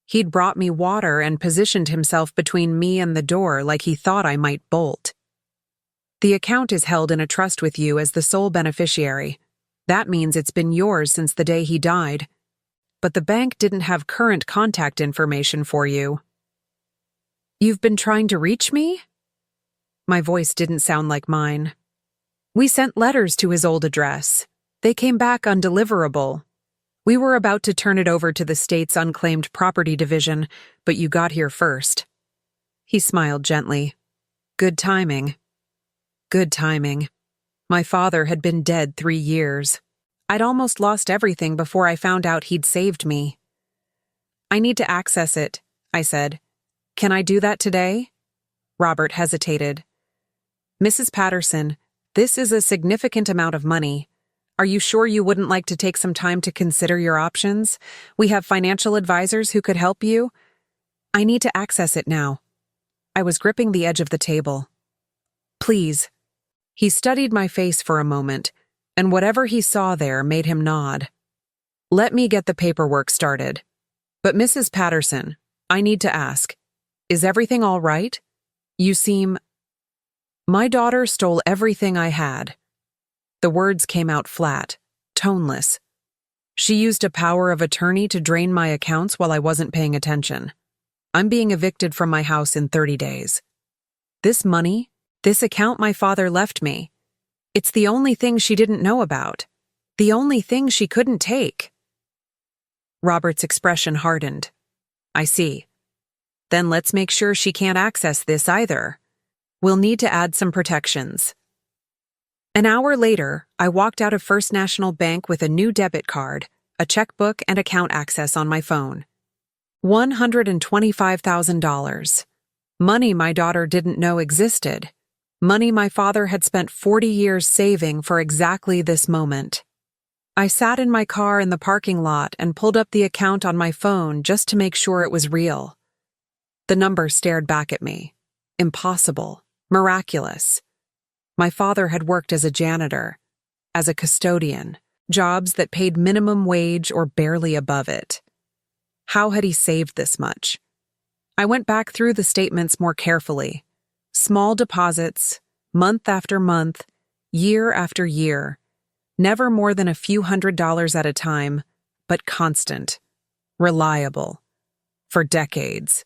He'd brought me water and positioned himself between me and the door like he thought I might bolt. The account is held in a trust with you as the sole beneficiary. That means it's been yours since the day he died. But the bank didn't have current contact information for you. You've been trying to reach me? My voice didn't sound like mine. We sent letters to his old address. They came back undeliverable. We were about to turn it over to the state's unclaimed property division, but you got here first. He smiled gently. Good timing. Good timing. My father had been dead 3 years. I'd almost lost everything before I found out he'd saved me. I need to access it, I said. Can I do that today? Robert hesitated. Mrs. Patterson, this is a significant amount of money. Are you sure you wouldn't like to take some time to consider your options? We have financial advisors who could help you. I need to access it now. I was gripping the edge of the table. Please. He studied my face for a moment, and whatever he saw there made him nod. Let me get the paperwork started. But Mrs. Patterson, I need to ask, is everything all right? You seem... My daughter stole everything I had. The words came out flat, toneless. She used a power of attorney to drain my accounts while I wasn't paying attention. I'm being evicted from my house in 30 days. This money, this account my father left me, it's the only thing she didn't know about. The only thing she couldn't take. Robert's expression hardened. I see. Then let's make sure she can't access this either. We'll need to add some protections. An hour later, I walked out of First National Bank with a new debit card, a checkbook, and account access on my phone. $125,000. Money my daughter didn't know existed. Money my father had spent 40 years saving for exactly this moment. I sat in my car in the parking lot and pulled up the account on my phone just to make sure it was real. The number stared back at me. Impossible. Miraculous. My father had worked as a janitor, as a custodian, jobs that paid minimum wage or barely above it. How had he saved this much? I went back through the statements more carefully. Small deposits, month after month, year after year. Never more than a few $100s at a time, but constant, reliable, for decades.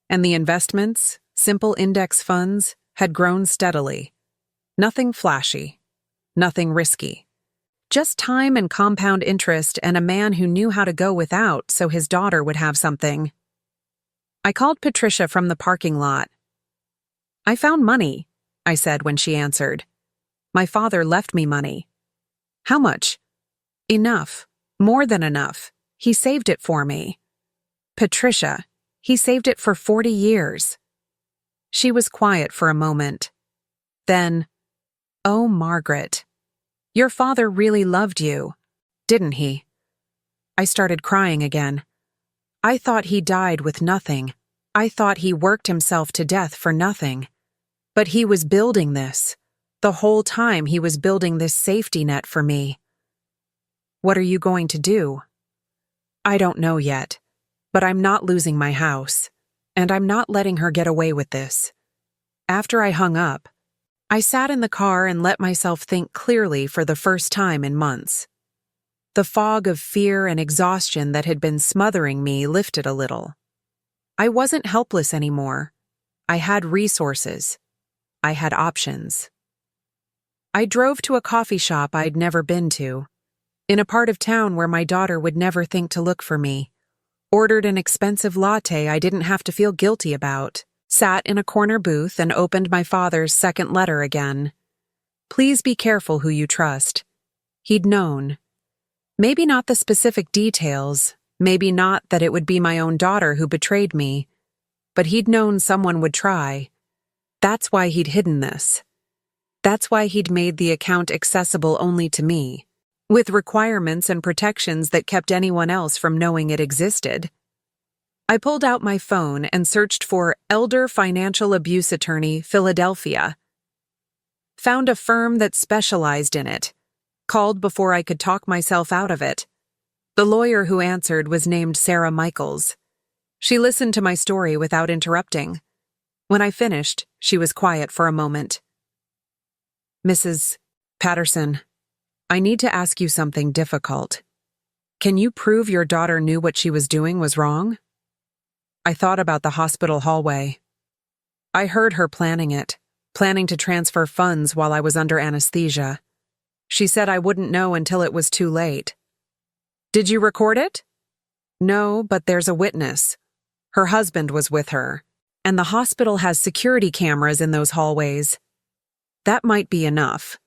And the investments, simple index funds, had grown steadily. Nothing flashy, nothing risky. Just time and compound interest and a man who knew how to go without so his daughter would have something. I called Patricia from the parking lot. I found money, I said when she answered. My father left me money. How much? Enough. More than enough. He saved it for me. Patricia, he saved it for 40 years. She was quiet for a moment. Then, oh, Margaret, your father really loved you, didn't he? I started crying again. I thought he died with nothing. I thought he worked himself to death for nothing. But he was building this. The whole time he was building this safety net for me. What are you going to do? I don't know yet, but I'm not losing my house, and I'm not letting her get away with this. After I hung up, I sat in the car and let myself think clearly for the first time in months. The fog of fear and exhaustion that had been smothering me lifted a little. I wasn't helpless anymore. I had resources. I had options. I drove to a coffee shop I'd never been to, in a part of town where my daughter would never think to look for me. Ordered an expensive latte I didn't have to feel guilty about. Sat in a corner booth and opened my father's second letter again. Please be careful who you trust. He'd known. Maybe not the specific details, maybe not that it would be my own daughter who betrayed me, but he'd known someone would try. That's why he'd hidden this. That's why he'd made the account accessible only to me, with requirements and protections that kept anyone else from knowing it existed. I pulled out my phone and searched for Elder Financial Abuse Attorney, Philadelphia. Found a firm that specialized in it. Called before I could talk myself out of it. The lawyer who answered was named Sarah Michaels. She listened to my story without interrupting. When I finished, she was quiet for a moment. Mrs. Patterson, I need to ask you something difficult. Can you prove your daughter knew what she was doing was wrong? I thought about the hospital hallway. I heard her planning it, planning to transfer funds while I was under anesthesia. She said I wouldn't know until it was too late. Did you record it? No, but there's a witness. Her husband was with her, and the hospital has security cameras in those hallways. That might be enough.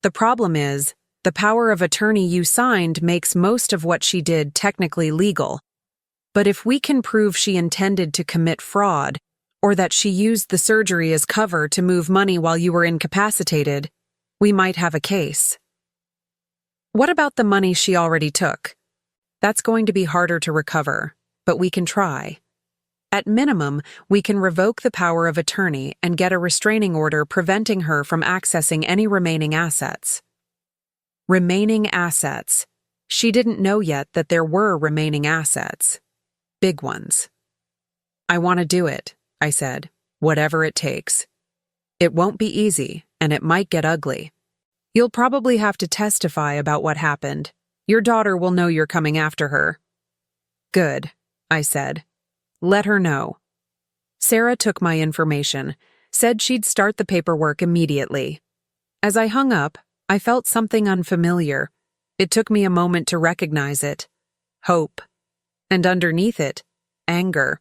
The problem is, the power of attorney you signed makes most of what she did technically legal. But if we can prove she intended to commit fraud, or that she used the surgery as cover to move money while you were incapacitated, we might have a case. What about the money she already took? That's going to be harder to recover, but we can try. At minimum, we can revoke the power of attorney and get a restraining order preventing her from accessing any remaining assets. Remaining assets. She didn't know yet that there were remaining assets. Big ones. I want to do it, I said, whatever it takes. It won't be easy, and it might get ugly. You'll probably have to testify about what happened. Your daughter will know you're coming after her. Good, I said. Let her know. Sarah took my information, said she'd start the paperwork immediately. As I hung up, I felt something unfamiliar. It took me a moment to recognize it. Hope. And underneath it, anger.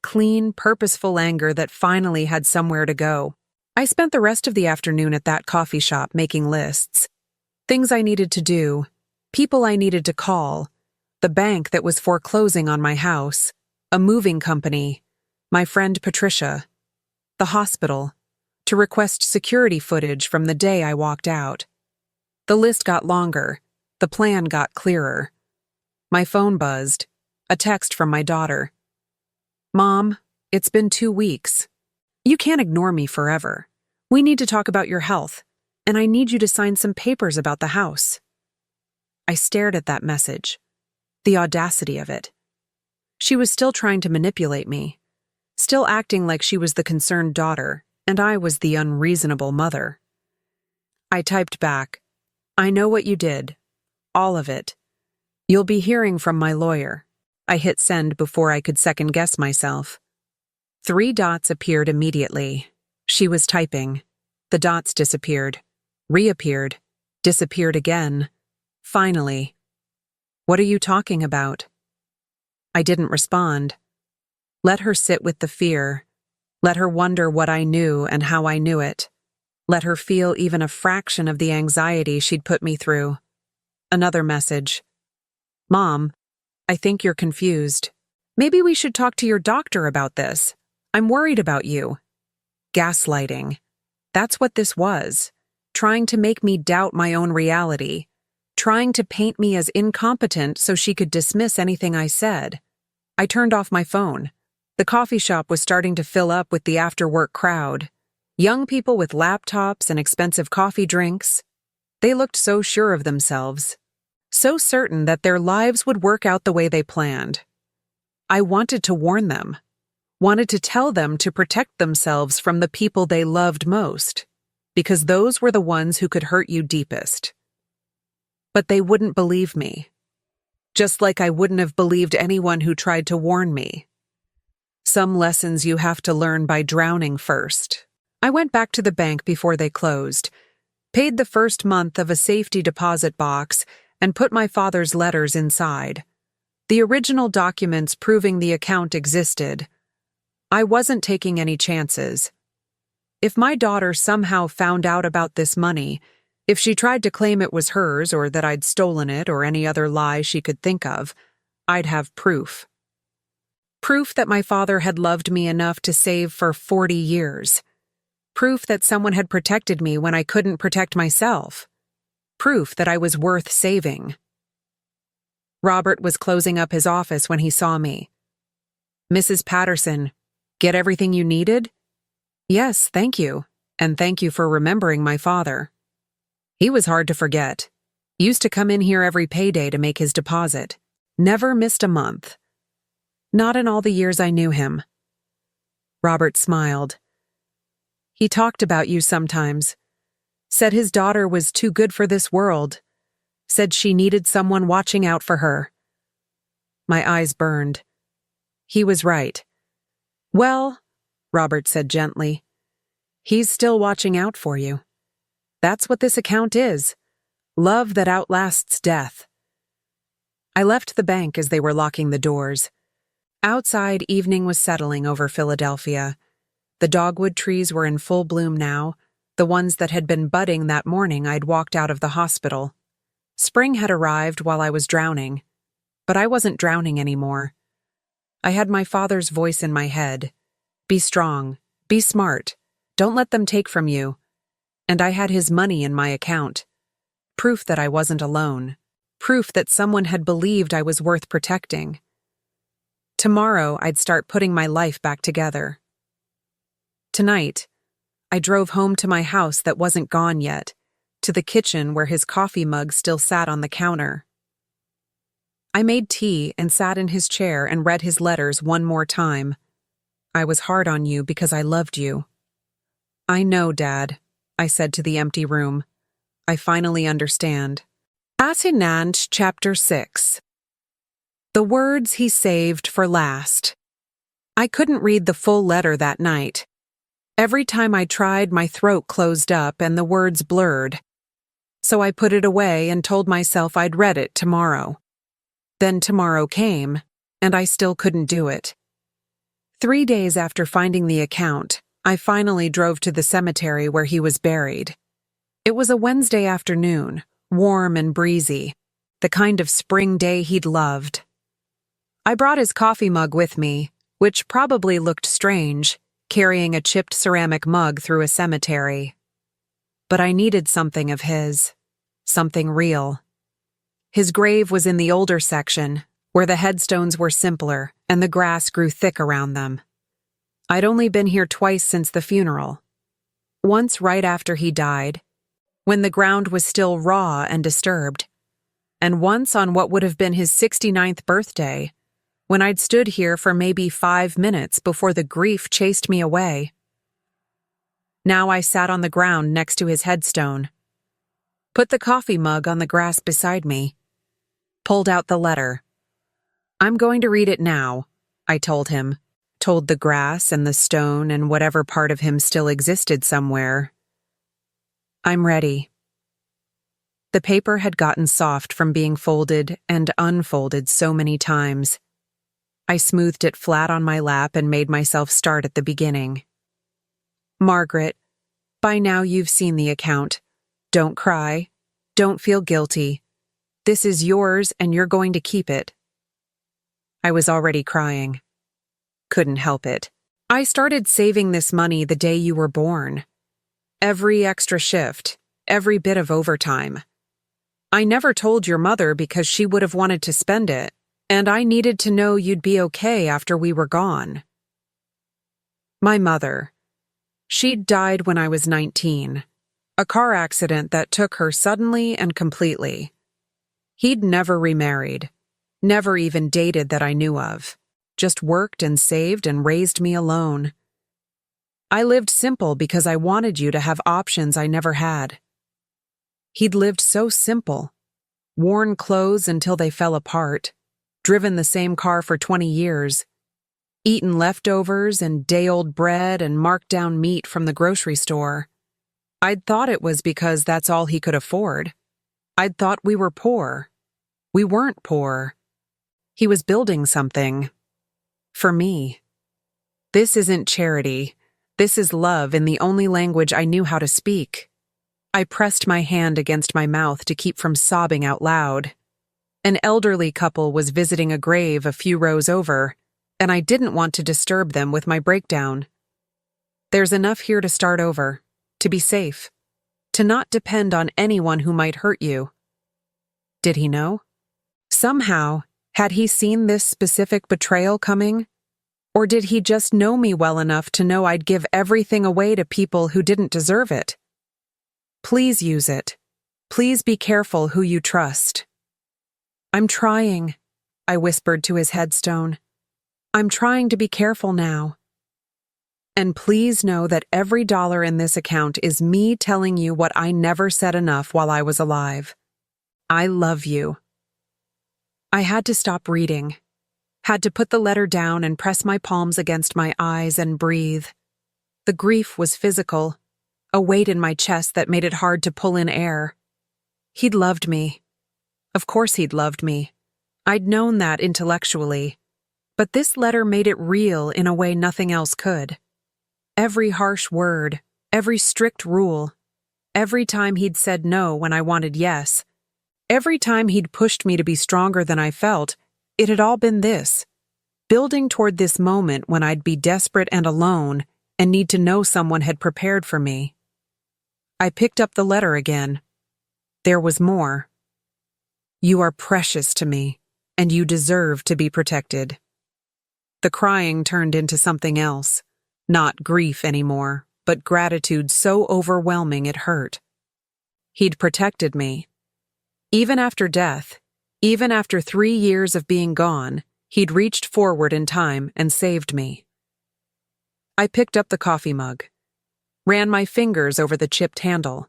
Clean, purposeful anger that finally had somewhere to go. I spent the rest of the afternoon at that coffee shop making lists. Things I needed to do, people I needed to call, the bank that was foreclosing on my house, a moving company, my friend Patricia, the hospital, to request security footage from the day I walked out. The list got longer, the plan got clearer. My phone buzzed, a text from my daughter. Mom, it's been 2 weeks. You can't ignore me forever. We need to talk about your health, and I need you to sign some papers about the house. I stared at that message. The audacity of it. She was still trying to manipulate me, still acting like she was the concerned daughter, and I was the unreasonable mother. I typed back, I know what you did. All of it. You'll be hearing from my lawyer. I hit send before I could second-guess myself. 3 dots appeared immediately. She was typing. The dots disappeared, reappeared, disappeared again. Finally. What are you talking about? I didn't respond. Let her sit with the fear. Let her wonder what I knew and how I knew it. Let her feel even a fraction of the anxiety she'd put me through. Another message. Mom, I think you're confused. Maybe we should talk to your doctor about this. I'm worried about you. Gaslighting. That's what this was. Trying to make me doubt my own reality. Trying to paint me as incompetent so she could dismiss anything I said. I turned off my phone. The coffee shop was starting to fill up with the after-work crowd. Young people with laptops and expensive coffee drinks. They looked so sure of themselves. So certain that their lives would work out the way they planned. I wanted to warn them. Wanted to tell them to protect themselves from the people they loved most, because those were the ones who could hurt you deepest. But they wouldn't believe me. Just like I wouldn't have believed anyone who tried to warn me. Some lessons you have to learn by drowning first. I went back to the bank before they closed. paid the first month of a safety deposit box, and put my father's letters inside. The original documents proving the account existed. I wasn't taking any chances. If my daughter somehow found out about this money, if she tried to claim it was hers or that I'd stolen it or any other lie she could think of, I'd have proof. Proof that my father had loved me enough to save for 40 years. Proof that someone had protected me when I couldn't protect myself. Proof that I was worth saving. Robert was closing up his office when he saw me. "Mrs. Patterson, get everything you needed?" "Yes, thank you, and thank you for remembering my father. He was hard to forget. Used to come in here every payday to make his deposit. Never missed a month. Not in all the years I knew him." Robert smiled. "He talked about you sometimes. Said his daughter was too good for this world. Said she needed someone watching out for her." My eyes burned. He was right. "Well," Robert said gently, "he's still watching out for you. That's what this account is. Love that outlasts death." I left the bank as they were locking the doors. Outside, evening was settling over Philadelphia. The dogwood trees were in full bloom now, the ones that had been budding that morning I'd walked out of the hospital. Spring had arrived while I was drowning, but I wasn't drowning anymore. I had my father's voice in my head. "Be strong, be smart, don't let them take from you." And I had his money in my account. Proof that I wasn't alone. Proof that someone had believed I was worth protecting. Tomorrow, I'd start putting my life back together. Tonight, I drove home to my house that wasn't gone yet, to the kitchen where his coffee mug still sat on the counter. I made tea and sat in his chair and read his letters one more time. "I was hard on you because I loved you." "I know, Dad," I said to the empty room. "I finally understand." Asinand, Chapter 6. The words he saved for last. I couldn't read the full letter that night. Every time I tried, my throat closed up and the words blurred. So I put it away and told myself I'd read it tomorrow. Then tomorrow came, and I still couldn't do it. 3 days after finding the account, I finally drove to the cemetery where he was buried. It was a Wednesday afternoon, warm and breezy, the kind of spring day he'd loved. I brought his coffee mug with me, which probably looked strange, carrying a chipped ceramic mug through a cemetery. But I needed something of his, something real. His grave was in the older section, where the headstones were simpler and the grass grew thick around them. I'd only been here twice since the funeral. Once right after he died, when the ground was still raw and disturbed, and once on what would have been his 69th birthday, when I'd stood here for maybe 5 minutes before the grief chased me away. Now I sat on the ground next to his headstone, put the coffee mug on the grass beside me, pulled out the letter. "I'm going to read it now," I told him, told the grass and the stone and whatever part of him still existed somewhere. "I'm ready." The paper had gotten soft from being folded and unfolded so many times. I smoothed it flat on my lap and made myself start at the beginning. "Margaret, by now you've seen the account. Don't cry. Don't feel guilty. This is yours and you're going to keep it." I was already crying. Couldn't help it. "I started saving this money the day you were born. Every extra shift, every bit of overtime. I never told your mother because she would have wanted to spend it, and I needed to know you'd be okay after we were gone." My mother. She'd died when I was 19. A car accident that took her suddenly and completely. He'd never remarried. Never even dated that I knew of. Just worked and saved and raised me alone. I lived simple because I wanted you to have options I never had. He'd lived so simple. Worn clothes until they fell apart. Driven the same car for 20 years. Eaten leftovers and day-old bread and marked-down meat from the grocery store. I'd thought it was because that's all he could afford. I'd thought we were poor. We weren't poor. He was building something. For me. This isn't charity. This is love in the only language I knew how to speak. I pressed my hand against my mouth to keep from sobbing out loud. An elderly couple was visiting a grave a few rows over, and I didn't want to disturb them with my breakdown. There's enough here to start over, to be safe, to not depend on anyone who might hurt you. Did he know? Somehow, had he seen this specific betrayal coming? Or did he just know me well enough to know I'd give everything away to people who didn't deserve it? Please use it. Please be careful who you trust. I'm trying, I whispered to his headstone. I'm trying to be careful now. And please know that every dollar in this account is me telling you what I never said enough while I was alive. I love you. I had to stop reading. Had to put the letter down and press my palms against my eyes and breathe. The grief was physical, a weight in my chest that made it hard to pull in air. He'd loved me. Of course he'd loved me. I'd known that intellectually. But this letter made it real in a way nothing else could. Every harsh word, every strict rule, every time he'd said no when I wanted yes, every time he'd pushed me to be stronger than I felt, it had all been this, building toward this moment when I'd be desperate and alone and need to know someone had prepared for me. I picked up the letter again. There was more. You are precious to me, and you deserve to be protected. The crying turned into something else. Not grief anymore, but gratitude so overwhelming it hurt. He'd protected me. Even after death, even after 3 years of being gone, he'd reached forward in time and saved me. I picked up the coffee mug, ran my fingers over the chipped handle,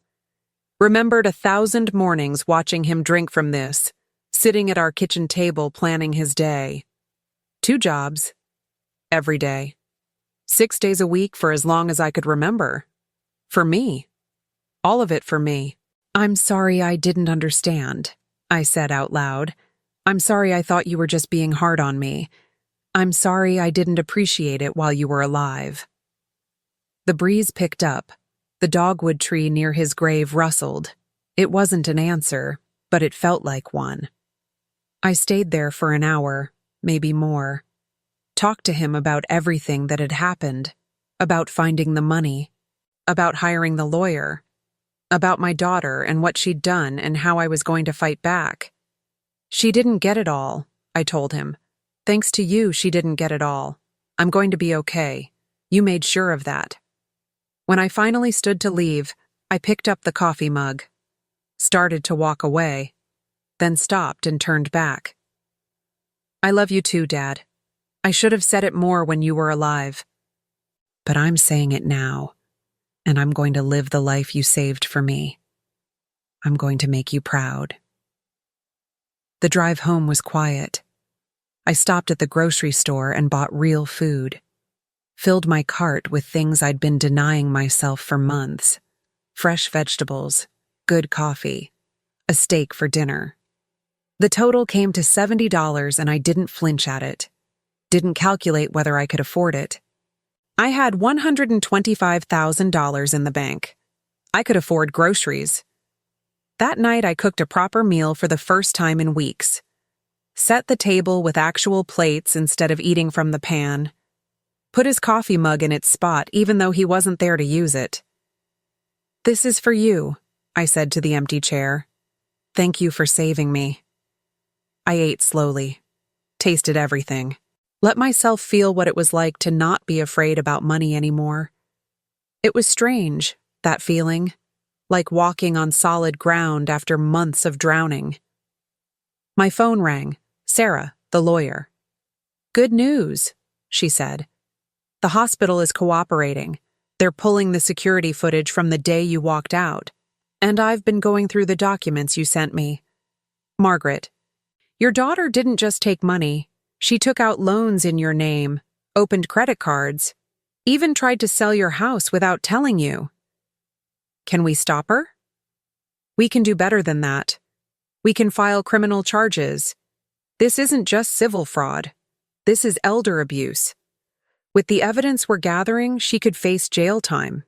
remembered 1,000 mornings watching him drink from this, sitting at our kitchen table planning his day. 2 jobs, every day. 6 days a week for as long as I could remember. For me. All of it for me. I'm sorry I didn't understand, I said out loud. I'm sorry I thought you were just being hard on me. I'm sorry I didn't appreciate it while you were alive. The breeze picked up. The dogwood tree near his grave rustled. It wasn't an answer, but it felt like one. I stayed there for an hour, maybe more. Talked to him about everything that had happened, about finding the money, about hiring the lawyer, about my daughter and what she'd done and how I was going to fight back. She didn't get it all, I told him. Thanks to you, she didn't get it all. I'm going to be okay. You made sure of that. When I finally stood to leave, I picked up the coffee mug, started to walk away, then stopped and turned back. I love you too, Dad. I should have said it more when you were alive. But I'm saying it now, and I'm going to live the life you saved for me. I'm going to make you proud. The drive home was quiet. I stopped at the grocery store and bought real food. Filled my cart with things I'd been denying myself for months. Fresh vegetables, good coffee, a steak for dinner. The total came to $70 and I didn't flinch at it. Didn't calculate whether I could afford it. I had $125,000 in the bank. I could afford groceries. That night I cooked a proper meal for the first time in weeks. Set the table with actual plates instead of eating from the pan. Put his coffee mug in its spot even though he wasn't there to use it. This is for you, I said to the empty chair. Thank you for saving me. I ate slowly. Tasted everything. Let myself feel what it was like to not be afraid about money anymore. It was strange, that feeling, like walking on solid ground after months of drowning. My phone rang. Sarah, the lawyer. Good news, she said. The hospital is cooperating. They're pulling the security footage from the day you walked out. And I've been going through the documents you sent me. Margaret, your daughter didn't just take money. She took out loans in your name, opened credit cards, even tried to sell your house without telling you. Can we stop her? We can do better than that. We can file criminal charges. This isn't just civil fraud. This is elder abuse. With the evidence we're gathering, she could face jail time.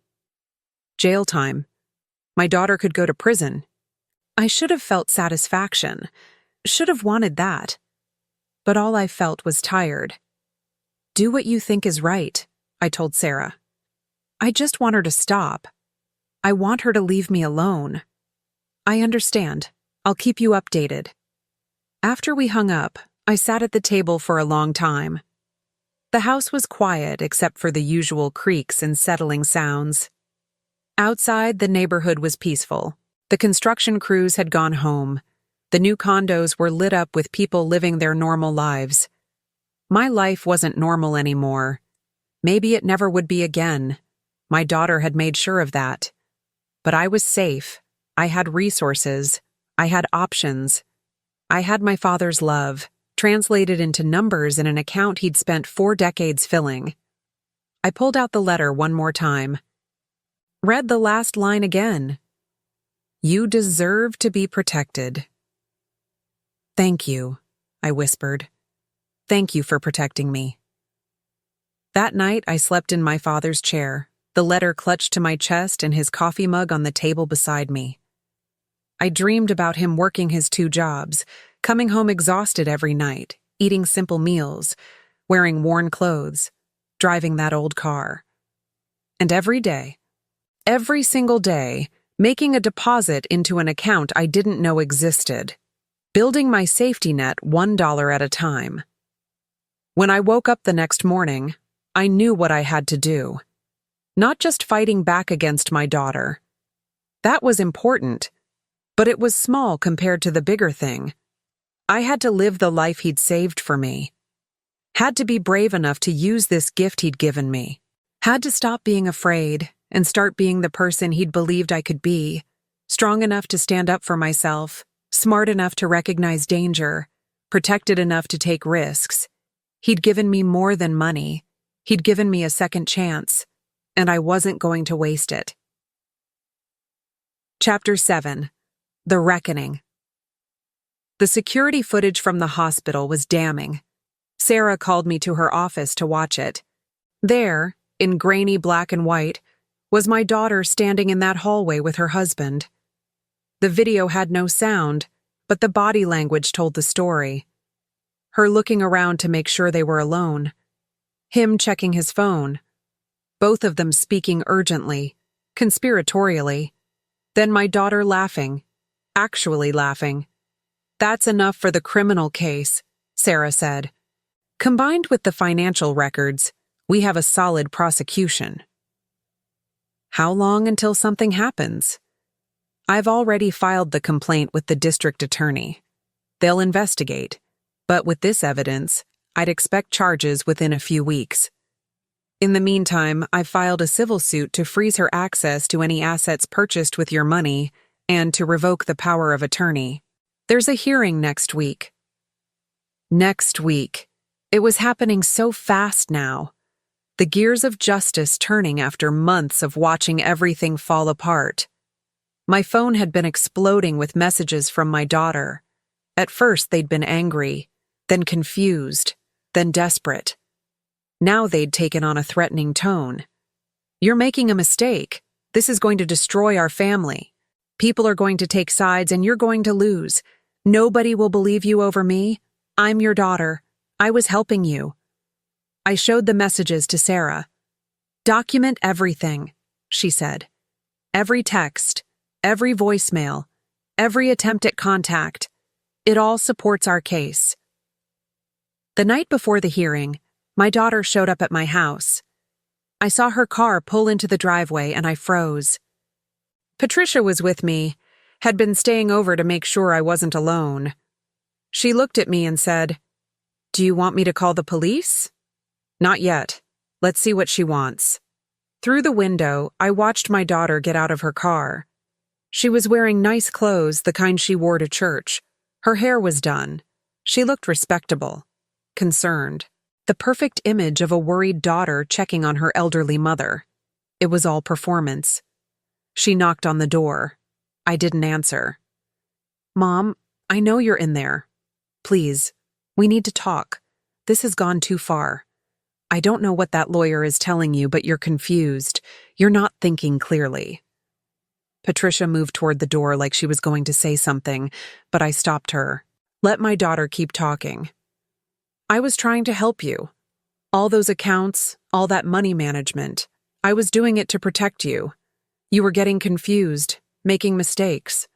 Jail time. My daughter could go to prison. I should have felt satisfaction. Should have wanted that. But all I felt was tired. Do what you think is right, I told Sarah. I just want her to stop. I want her to leave me alone. I understand. I'll keep you updated. After we hung up, I sat at the table for a long time. The house was quiet except for the usual creaks and settling sounds. Outside, the neighborhood was peaceful. The construction crews had gone home. The new condos were lit up with people living their normal lives. My life wasn't normal anymore. Maybe it never would be again. My daughter had made sure of that. But I was safe. I had resources. I had options. I had my father's love, translated into numbers in an account he'd spent 4 decades filling. I pulled out the letter one more time. Read the last line again. You deserve to be protected. Thank you, I whispered. Thank you for protecting me. That night, I slept in my father's chair, the letter clutched to my chest and his coffee mug on the table beside me. I dreamed about him working his 2 jobs, coming home exhausted every night, eating simple meals, wearing worn clothes, driving that old car. And every day, every single day, making a deposit into an account I didn't know existed, building my safety net $1 at a time. When I woke up the next morning, I knew what I had to do. Not just fighting back against my daughter. That was important, but it was small compared to the bigger thing. I had to live the life he'd saved for me. Had to be brave enough to use this gift he'd given me. Had to stop being afraid and start being the person he'd believed I could be, strong enough to stand up for myself, smart enough to recognize danger, protected enough to take risks. He'd given me more than money. He'd given me a second chance, and I wasn't going to waste it. Chapter 7. The Reckoning. The security footage from the hospital was damning. Sarah called me to her office to watch it. There, in grainy black and white, was my daughter standing in that hallway with her husband. The video had no sound, but the body language told the story. Her looking around to make sure they were alone. Him checking his phone. Both of them speaking urgently, conspiratorially. Then my daughter laughing, actually laughing. That's enough for the criminal case, Sarah said. Combined with the financial records, we have a solid prosecution. How long until something happens? I've already filed the complaint with the district attorney. They'll investigate, but with this evidence, I'd expect charges within a few weeks. In the meantime, I've filed a civil suit to freeze her access to any assets purchased with your money and to revoke the power of attorney. There's a hearing next week. Next week. It was happening so fast now. The gears of justice turning after months of watching everything fall apart. My phone had been exploding with messages from my daughter. At first they'd been angry, then confused, then desperate. Now they'd taken on a threatening tone. You're making a mistake. This is going to destroy our family. People are going to take sides and you're going to lose. Nobody will believe you over me. I'm your daughter. I was helping you. I showed the messages to Sarah. Document everything, she said. Every text, every voicemail, every attempt at contact. It all supports our case. The night before the hearing, my daughter showed up at my house. I saw her car pull into the driveway and I froze. Patricia was with me, had been staying over to make sure I wasn't alone. She looked at me and said, "Do you want me to call the police?" "Not yet. Let's see what she wants." Through the window, I watched my daughter get out of her car. She was wearing nice clothes, the kind she wore to church. Her hair was done. She looked respectable, concerned. The perfect image of a worried daughter checking on her elderly mother. It was all performance. She knocked on the door. I didn't answer. Mom, I know you're in there. Please, we need to talk. This has gone too far. I don't know what that lawyer is telling you, but you're confused. You're not thinking clearly. Patricia moved toward the door like she was going to say something, but I stopped her. Let my daughter keep talking. I was trying to help you. All those accounts, all that money management, I was doing it to protect you. You were getting confused, making mistakes.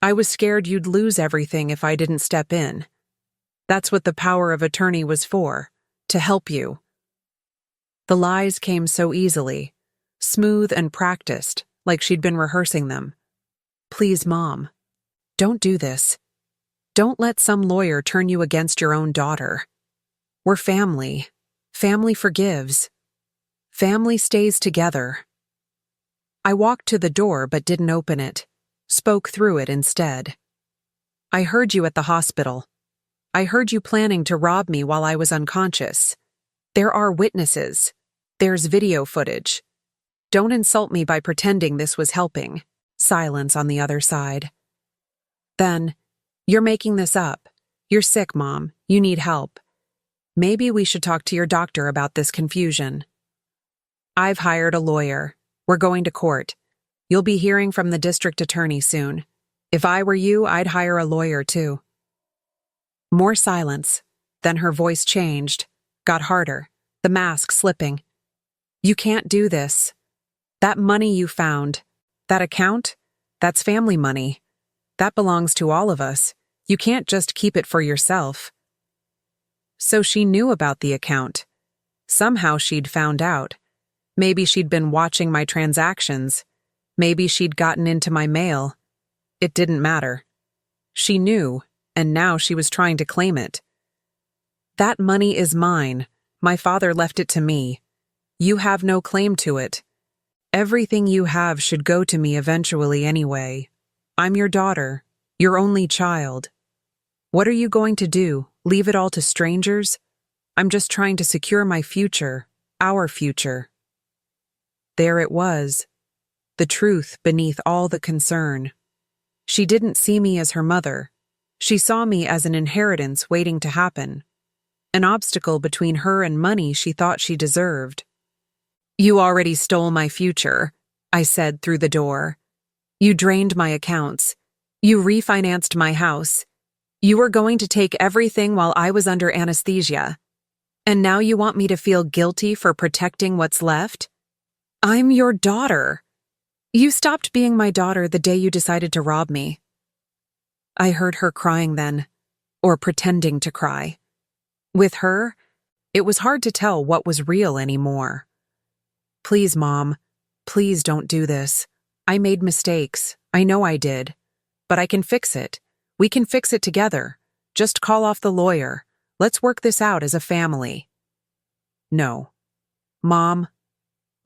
I was scared you'd lose everything if I didn't step in. That's what the power of attorney was for, to help you. The lies came so easily, smooth and practiced, like she'd been rehearsing them. Please, Mom, don't do this. Don't let some lawyer turn you against your own daughter. We're family. Family forgives. Family stays together. I walked to the door but didn't open it, spoke through it instead. I heard you at the hospital. I heard you planning to rob me while I was unconscious. There are witnesses. There's video footage. Don't insult me by pretending this was helping. Silence on the other side. Then, you're making this up. You're sick, Mom. You need help. Maybe we should talk to your doctor about this confusion. I've hired a lawyer. We're going to court. You'll be hearing from the district attorney soon. If I were you, I'd hire a lawyer too. More silence. Then her voice changed, got harder, the mask slipping. You can't do this. That money you found, that account, that's family money. That belongs to all of us. You can't just keep it for yourself. So she knew about the account. Somehow she'd found out. Maybe she'd been watching my transactions. Maybe she'd gotten into my mail. It didn't matter. She knew, and now she was trying to claim it. That money is mine. My father left it to me. You have no claim to it. Everything you have should go to me eventually anyway. I'm your daughter, your only child. What are you going to do? Leave it all to strangers? I'm just trying to secure my future, our future. There it was, the truth beneath all the concern. She didn't see me as her mother. She saw me as an inheritance waiting to happen, an obstacle between her and money she thought she deserved. You already stole my future, I said through the door. You drained my accounts. You refinanced my house. You were going to take everything while I was under anesthesia. And now you want me to feel guilty for protecting what's left? I'm your daughter. You stopped being my daughter the day you decided to rob me. I heard her crying then, or pretending to cry. With her, it was hard to tell what was real anymore. Please, Mom, please don't do this. I made mistakes. I know I did. But I can fix it. We can fix it together. Just call off the lawyer. Let's work this out as a family. No. Mom,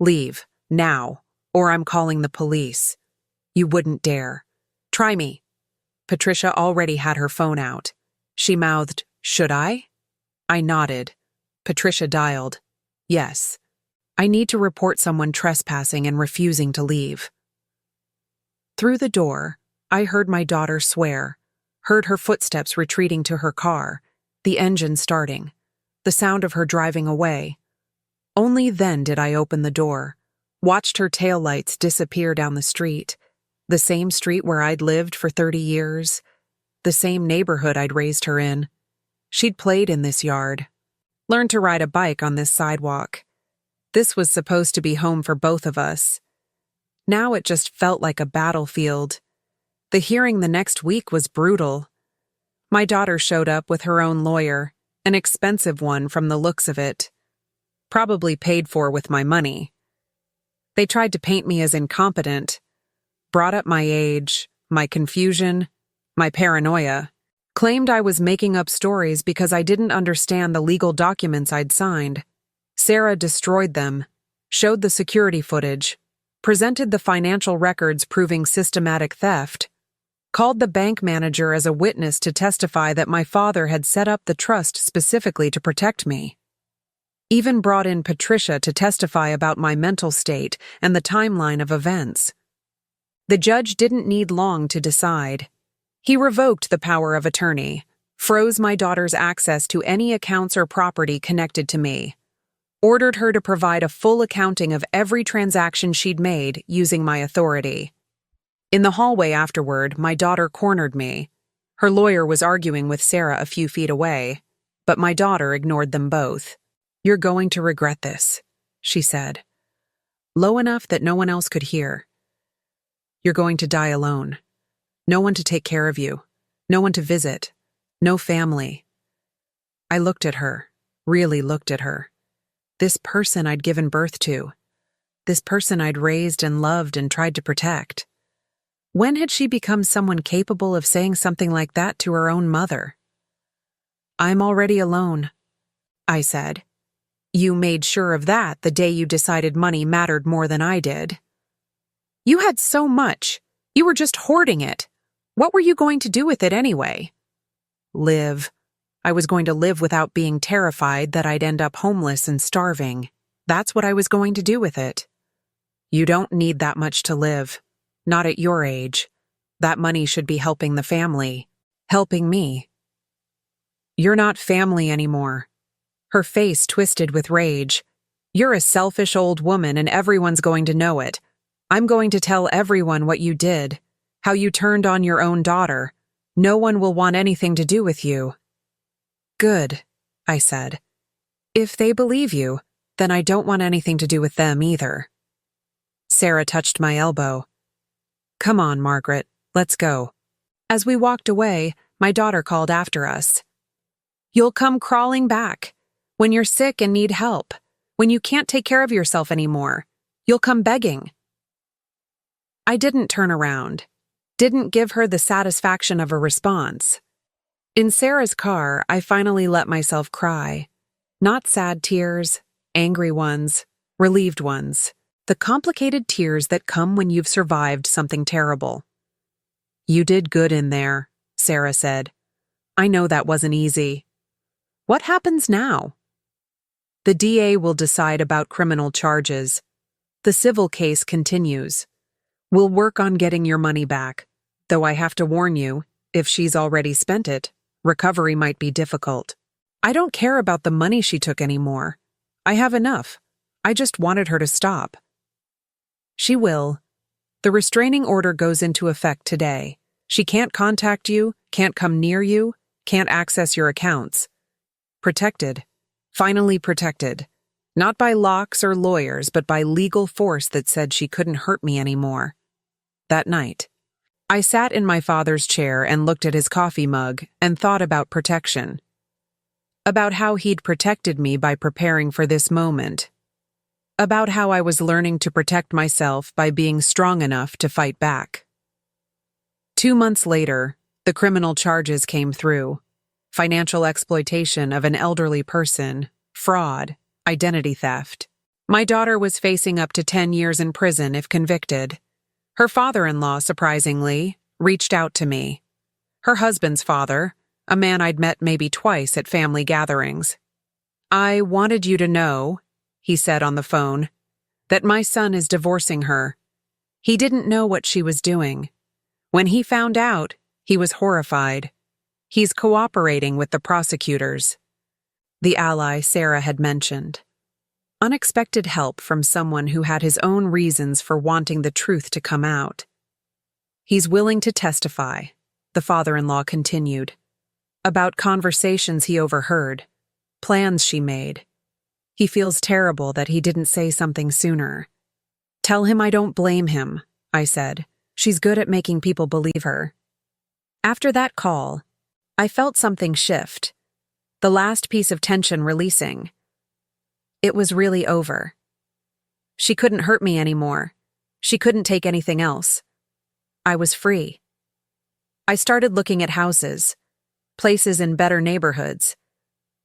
leave, now, or I'm calling the police. You wouldn't dare. Try me. Patricia already had her phone out. She mouthed, "Should I?" I nodded. Patricia dialed. Yes. I need to report someone trespassing and refusing to leave. Through the door, I heard my daughter swear, heard her footsteps retreating to her car, the engine starting, the sound of her driving away. Only then did I open the door, watched her taillights disappear down the street, the same street where I'd lived for 30 years, the same neighborhood I'd raised her in. She'd played in this yard, learned to ride a bike on this sidewalk. This was supposed to be home for both of us. Now it just felt like a battlefield. The hearing the next week was brutal. My daughter showed up with her own lawyer, an expensive one from the looks of it. Probably paid for with my money. They tried to paint me as incompetent, brought up my age, my confusion, my paranoia, claimed I was making up stories because I didn't understand the legal documents I'd signed. Sarah destroyed them, showed the security footage, presented the financial records proving systematic theft, called the bank manager as a witness to testify that my father had set up the trust specifically to protect me. Even brought in Patricia to testify about my mental state and the timeline of events. The judge didn't need long to decide. He revoked the power of attorney, froze my daughter's access to any accounts or property connected to me, ordered her to provide a full accounting of every transaction she'd made using my authority. In the hallway afterward, my daughter cornered me. Her lawyer was arguing with Sarah a few feet away, but my daughter ignored them both. "You're going to regret this," she said, low enough that no one else could hear. "You're going to die alone. No one to take care of you. No one to visit. No family." I looked at her, really looked at her. This person I'd given birth to. This person I'd raised and loved and tried to protect. When had she become someone capable of saying something like that to her own mother? "I'm already alone," I said. "You made sure of that the day you decided money mattered more than I did. You had so much. You were just hoarding it. What were you going to do with it anyway?" "Live. I was going to live without being terrified that I'd end up homeless and starving. That's what I was going to do with it." "You don't need that much to live. Not at your age. That money should be helping the family. Helping me." "You're not family anymore." Her face twisted with rage. "You're a selfish old woman and everyone's going to know it. I'm going to tell everyone what you did, how you turned on your own daughter. No one will want anything to do with you." "Good," I said. "If they believe you, then I don't want anything to do with them either." Sarah touched my elbow. "Come on, Margaret, let's go." As we walked away, my daughter called after us. "You'll come crawling back. When you're sick and need help. When you can't take care of yourself anymore. You'll come begging." I didn't turn around. Didn't give her the satisfaction of a response. In Sarah's car, I finally let myself cry. Not sad tears, angry ones, relieved ones. The complicated tears that come when you've survived something terrible. "You did good in there," Sarah said. "I know that wasn't easy. What happens now?" "The DA will decide about criminal charges. The civil case continues. We'll work on getting your money back, though I have to warn you, if she's already spent it, recovery might be difficult. I don't care about the money she took anymore. I have enough. I just wanted her to stop." "She will. The restraining order goes into effect today. She can't contact you, can't come near you, can't access your accounts. Protected. Finally protected. Not by locks or lawyers, but by legal force that said she couldn't hurt me anymore." That night, I sat in my father's chair and looked at his coffee mug and thought about protection. About how he'd protected me by preparing for this moment. About how I was learning to protect myself by being strong enough to fight back. 2 months later, the criminal charges came through. Financial exploitation of an elderly person, fraud, identity theft. My daughter was facing up to 10 years in prison if convicted. Her father-in-law, surprisingly, reached out to me. Her husband's father, a man I'd met maybe twice at family gatherings. "I wanted you to know," he said on the phone, "that my son is divorcing her. He didn't know what she was doing. When he found out, he was horrified. He's cooperating with the prosecutors." The ally Sarah had mentioned. Unexpected help from someone who had his own reasons for wanting the truth to come out. "He's willing to testify," the father-in-law continued, "about conversations he overheard, plans she made. He feels terrible that he didn't say something sooner." "Tell him I don't blame him," I said. "She's good at making people believe her." After that call, I felt something shift, the last piece of tension releasing. It was really over. She couldn't hurt me anymore. She couldn't take anything else. I was free. I started looking at houses, places in better neighborhoods,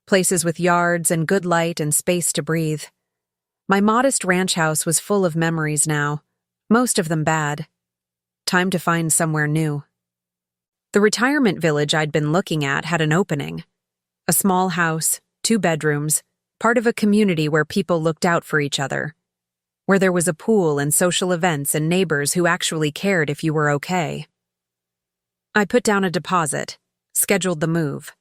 places with yards and good light and space to breathe. My modest ranch house was full of memories now, most of them bad. Time to find somewhere new. The retirement village I'd been looking at had an opening. A small house, 2 bedrooms, part of a community where people looked out for each other. where there was a pool and social events and neighbors who actually cared if you were okay. I put down a deposit, scheduled the move.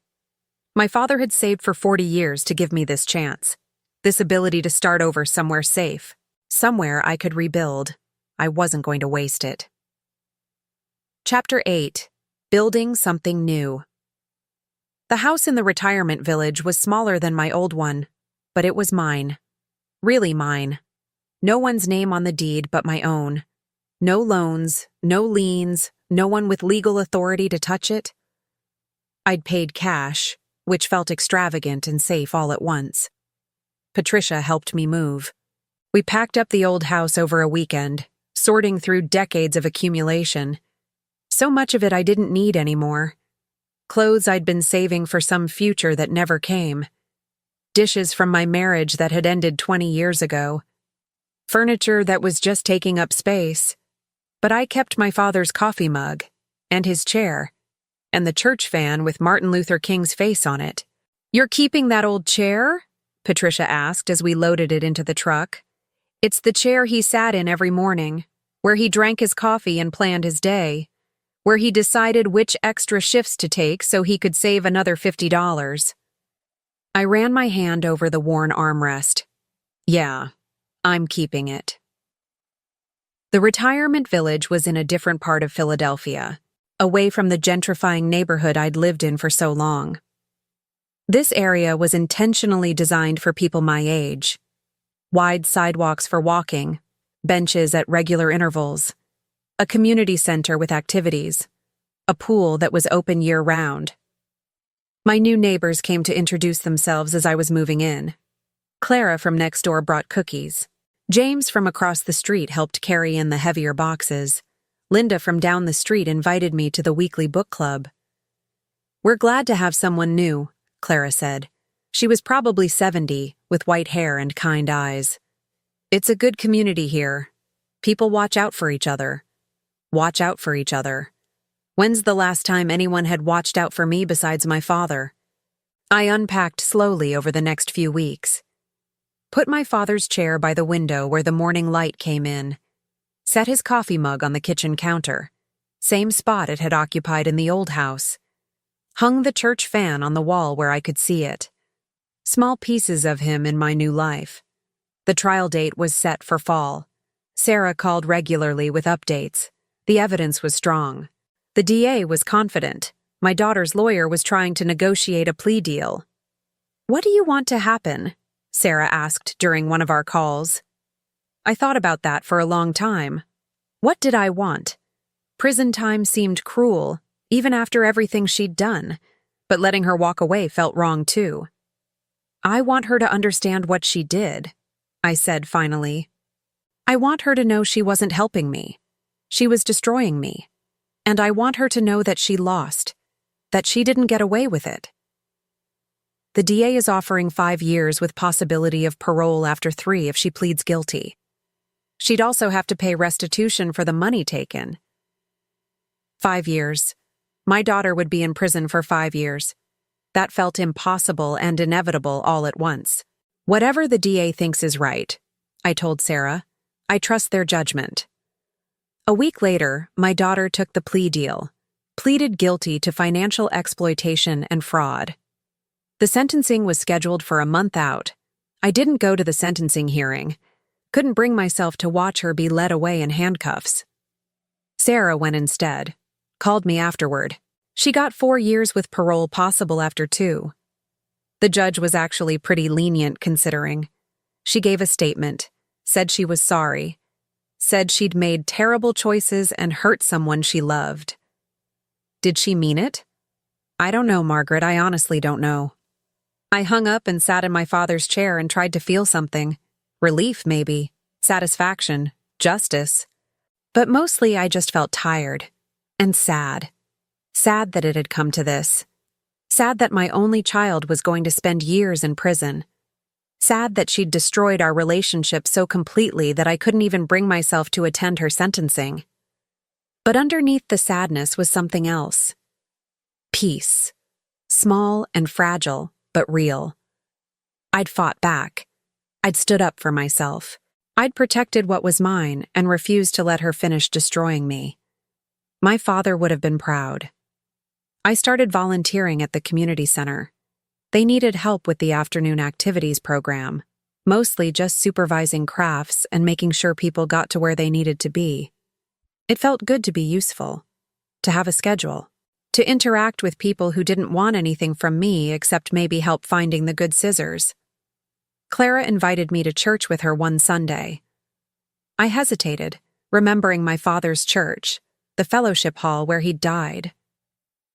My father had saved for 40 years to give me this chance, this ability to start over somewhere safe, somewhere I could rebuild. I wasn't going to waste it. Chapter 8. Building Something New. The house in the retirement village was smaller than my old one, but it was mine. Really mine. No one's name on the deed but my own. No loans, no liens, no one with legal authority to touch it. I'd paid cash, which felt extravagant and safe all at once. Patricia helped me move. We packed up the old house over a weekend, sorting through decades of accumulation. So much of it I didn't need anymore. Clothes I'd been saving for some future that never came. Dishes from my marriage that had ended 20 years ago. Furniture that was just taking up space. But I kept my father's coffee mug, and his chair, and the church fan with Martin Luther King's face on it. "You're keeping that old chair?" Patricia asked as we loaded it into the truck. "It's the chair he sat in every morning, where he drank his coffee and planned his day, where he decided which extra shifts to take so he could save another $50. I ran my hand over the worn armrest. Yeah, I'm keeping it. The retirement village was in a different part of Philadelphia, away from the gentrifying neighborhood I'd lived in for so long. This area was intentionally designed for people my age. Wide sidewalks for walking, benches at regular intervals, a community center with activities, a pool that was open year-round. My new neighbors came to introduce themselves as I was moving in. Clara from next door brought cookies. James from across the street helped carry in the heavier boxes. Linda from down the street invited me to the weekly book club. "We're glad to have someone new," Clara said. She was probably 70, with white hair and kind eyes. "It's a good community here. People watch out for each other. Watch out for each other. When's the last time anyone had watched out for me besides my father?" I unpacked slowly over the next few weeks. Put my father's chair by the window where the morning light came in. Set his coffee mug on the kitchen counter, same spot it had occupied in the old house. Hung the church fan on the wall where I could see it. Small pieces of him in my new life. The trial date was set for fall. Sarah called regularly with updates. The evidence was strong. The DA was confident. My daughter's lawyer was trying to negotiate a plea deal. "What do you want to happen?" Sarah asked during one of our calls. I thought about that for a long time. What did I want? Prison time seemed cruel, even after everything she'd done, but letting her walk away felt wrong too. "I want her to understand what she did," I said finally. "I want her to know she wasn't helping me. She was destroying me. And I want her to know that she lost, that she didn't get away with it." The DA is offering 5 years with possibility of parole after 3 if she pleads guilty. She'd also have to pay restitution for the money taken. 5 years. My daughter would be in prison for 5 years. That felt impossible and inevitable all at once. "Whatever the DA thinks is right," I told Sarah. "I trust their judgment." A week later, my daughter took the plea deal, pleaded guilty to financial exploitation and fraud. The sentencing was scheduled for a month out. I didn't go to the sentencing hearing. Couldn't bring myself to watch her be led away in handcuffs. Sarah went instead. Called me afterward. She got 4 years with parole possible after 2. The judge was actually pretty lenient considering. She gave a statement, said she was sorry, said she'd made terrible choices and hurt someone she loved. Did she mean it? I don't know, Margaret, I honestly don't know. I hung up and sat in my father's chair and tried to feel something. Relief, maybe. Satisfaction. Justice. But mostly I just felt tired. And sad. Sad that it had come to this. Sad that my only child was going to spend years in prison. Sad that she'd destroyed our relationship so completely that I couldn't even bring myself to attend her sentencing. But underneath the sadness was something else. Peace. Small and fragile, but real. I'd fought back. I'd stood up for myself. I'd protected what was mine and refused to let her finish destroying me. My father would have been proud. I started volunteering at the community center. They needed help with the afternoon activities program, mostly just supervising crafts and making sure people got to where they needed to be. It felt good to be useful, to have a schedule, to interact with people who didn't want anything from me except maybe help finding the good scissors. Clara invited me to church with her one Sunday. I hesitated, remembering my father's church, the fellowship hall where he'd died.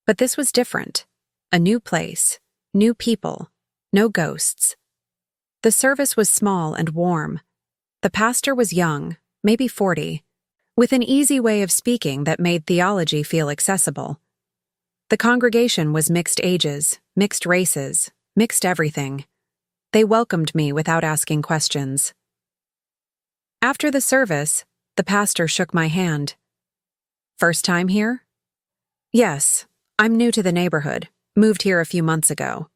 But this was different. A new place, new people, no ghosts. The service was small and warm. The pastor was young, maybe 40, with an easy way of speaking that made theology feel accessible. The congregation was mixed ages, mixed races, mixed everything. They welcomed me without asking questions. After the service, the pastor shook my hand. "First time here?" "Yes, I'm new to the neighborhood, moved here a few months ago."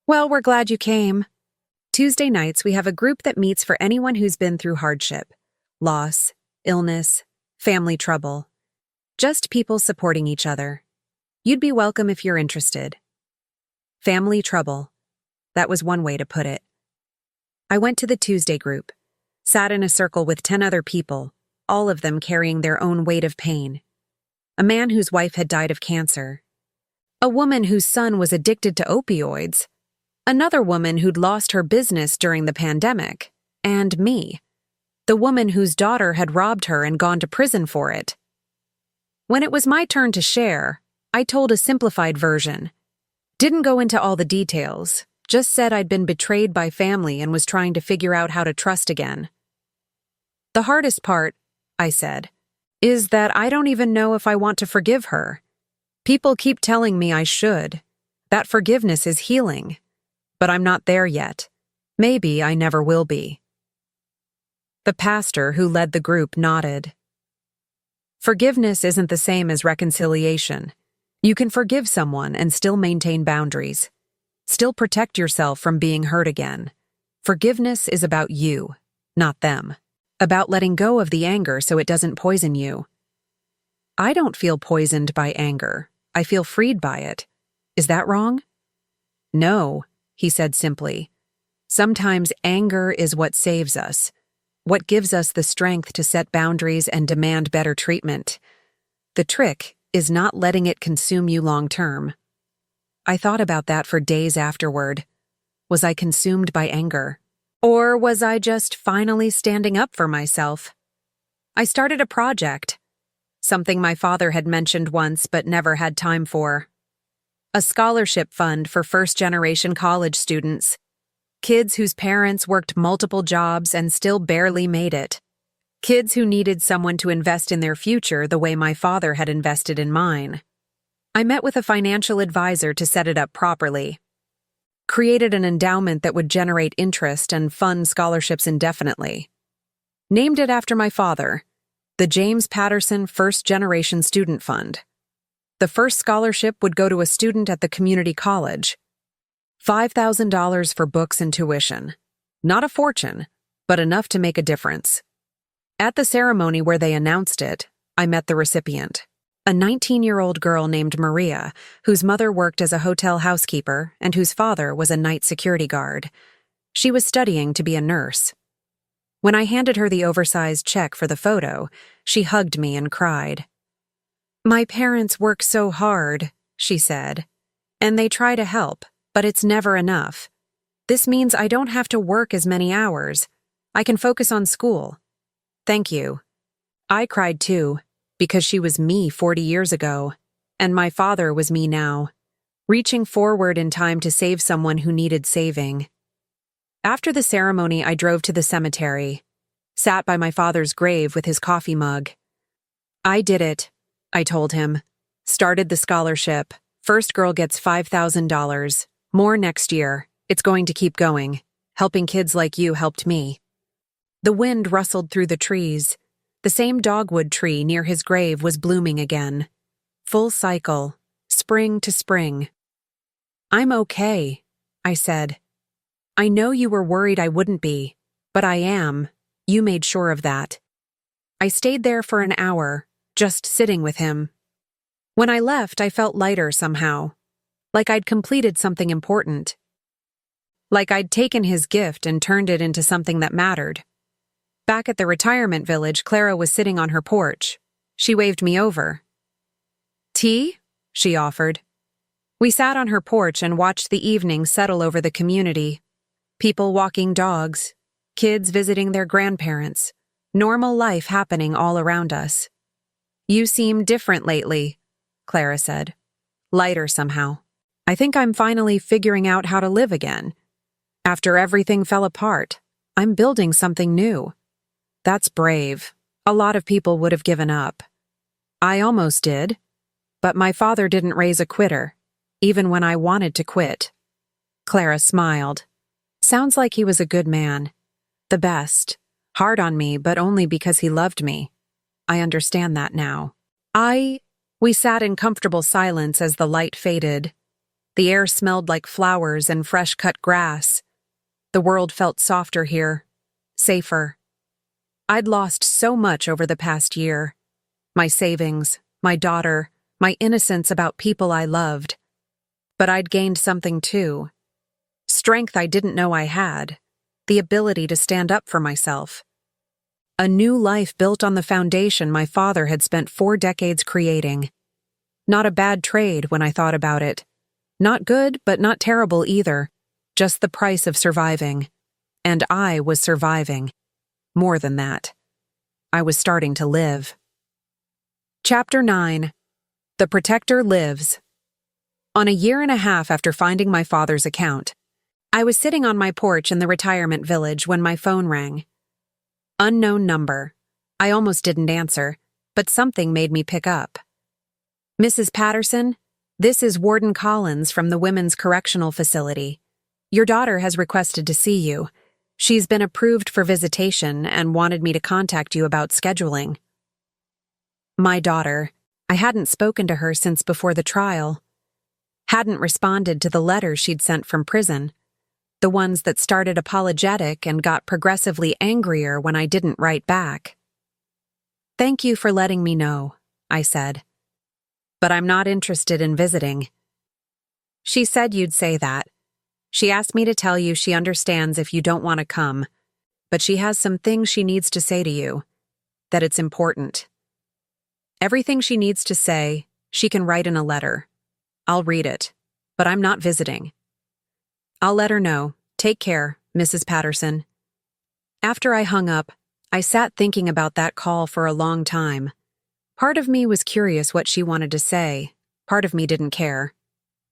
"Well, we're glad you came." Tuesday nights we have a group that meets for anyone who's been through hardship, loss, illness, family trouble. Just people supporting each other. You'd be welcome if you're interested. Family trouble. That was one way to put it. I went to the Tuesday group, sat in a circle with 10 other people, all of them carrying their own weight of pain. A man whose wife had died of cancer. A woman whose son was addicted to opioids. Another woman who'd lost her business during the pandemic. And me. The woman whose daughter had robbed her and gone to prison for it. When it was my turn to share, I told a simplified version. Didn't go into all the details, just said I'd been betrayed by family and was trying to figure out how to trust again. "The hardest part," I said, "is that I don't even know if I want to forgive her. People keep telling me I should. That forgiveness is healing. But I'm not there yet. Maybe I never will be." The pastor who led the group nodded. Forgiveness isn't the same as reconciliation. You can forgive someone and still maintain boundaries. Still protect yourself from being hurt again. Forgiveness is about you, not them. About letting go of the anger so it doesn't poison you. I don't feel poisoned by anger. I feel freed by it. Is that wrong? No, he said simply. Sometimes anger is what saves us, what gives us the strength to set boundaries and demand better treatment. The trick is not letting it consume you long term. I thought about that for days afterward. Was I consumed by anger? Or was I just finally standing up for myself? I started a project, something my father had mentioned once but never had time for. A scholarship fund for first-generation college students. Kids whose parents worked multiple jobs and still barely made it. Kids who needed someone to invest in their future the way my father had invested in mine. I met with a financial advisor to set it up properly. Created an endowment that would generate interest and fund scholarships indefinitely. Named it after my father, the James Patterson First Generation Student Fund. The first scholarship would go to a student at the community college. $5,000 for books and tuition. Not a fortune, but enough to make a difference. At the ceremony where they announced it, I met the recipient. A 19-year-old girl named Maria, whose mother worked as a hotel housekeeper and whose father was a night security guard. She was studying to be a nurse. When I handed her the oversized check for the photo, she hugged me and cried. "My parents work so hard," she said, "and they try to help, but it's never enough. This means I don't have to work as many hours. I can focus on school. Thank you." I cried too, because she was me 40 years ago, and my father was me now, reaching forward in time to save someone who needed saving. After the ceremony, I drove to the cemetery, sat by my father's grave with his coffee mug. "I did it," I told him. "Started the scholarship. First girl gets $5,000. More next year. It's going to keep going. Helping kids like you helped me." The wind rustled through the trees. The same dogwood tree near his grave was blooming again. Full cycle, spring to spring. "I'm okay," I said. "I know you were worried I wouldn't be, but I am, You made sure of that. I stayed there for an hour, just sitting with him. When I left, I felt lighter somehow, like I'd completed something important. Like I'd taken his gift and turned it into something that mattered. Back at the retirement village, Clara was sitting on her porch. She waved me over. "Tea?" she offered. We sat on her porch and watched the evening settle over the community. People walking dogs, kids visiting their grandparents, normal life happening all around us. "You seem different lately," Clara said. Lighter somehow. "I think I'm finally figuring out how to live again. After everything fell apart, I'm building something new." That's brave. A lot of people would have given up. I almost did. But my father didn't raise a quitter, even when I wanted to quit. Clara smiled. Sounds like he was a good man. The best. Hard on me, but only because he loved me. I understand that now. We sat in comfortable silence as the light faded. The air smelled like flowers and fresh-cut grass. The world felt softer here. Safer. I'd lost so much over the past year. My savings, my daughter, my innocence about people I loved. But I'd gained something too. Strength I didn't know I had. The ability to stand up for myself. A new life built on the foundation my father had spent 4 decades creating. Not a bad trade when I thought about it. Not good, but not terrible either. Just the price of surviving. And I was surviving. More than that. I was starting to live. Chapter 9. The Protector Lives. On a 1.5 years after finding my father's account, I was sitting on my porch in the retirement village when my phone rang. Unknown number. I almost didn't answer, but something made me pick up. "Mrs. Patterson, this is Warden Collins from the Women's Correctional Facility. Your daughter has requested to see you. She's been approved for visitation and wanted me to contact you about scheduling." My daughter. I hadn't spoken to her since before the trial. Hadn't responded to the letters she'd sent from prison. The ones that started apologetic and got progressively angrier when I didn't write back. "Thank you for letting me know," I said. "But I'm not interested in visiting." "She said you'd say that. She asked me to tell you she understands if you don't want to come, but she has some things she needs to say to you, that it's important. Everything she needs to say, she can write in a letter. I'll read it, but I'm not visiting." "I'll let her know. Take care, Mrs. Patterson." After I hung up, I sat thinking about that call for a long time. Part of me was curious what she wanted to say. Part of me didn't care.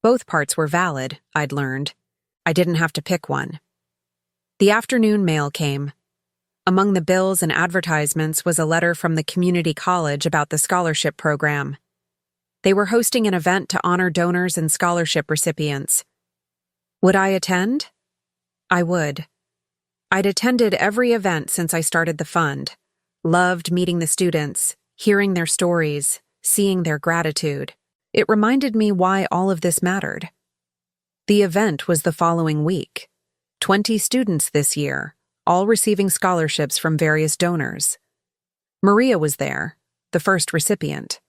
Both parts were valid, I'd learned. I didn't have to pick one. The afternoon mail came. Among the bills and advertisements was a letter from the community college about the scholarship program. They were hosting an event to honor donors and scholarship recipients. Would I attend? I would. I'd attended every event since I started the fund. Loved meeting the students, hearing their stories, seeing their gratitude. It reminded me why all of this mattered. The event was the following week. 20 students this year, all receiving scholarships from various donors. Maria was there, the first recipient.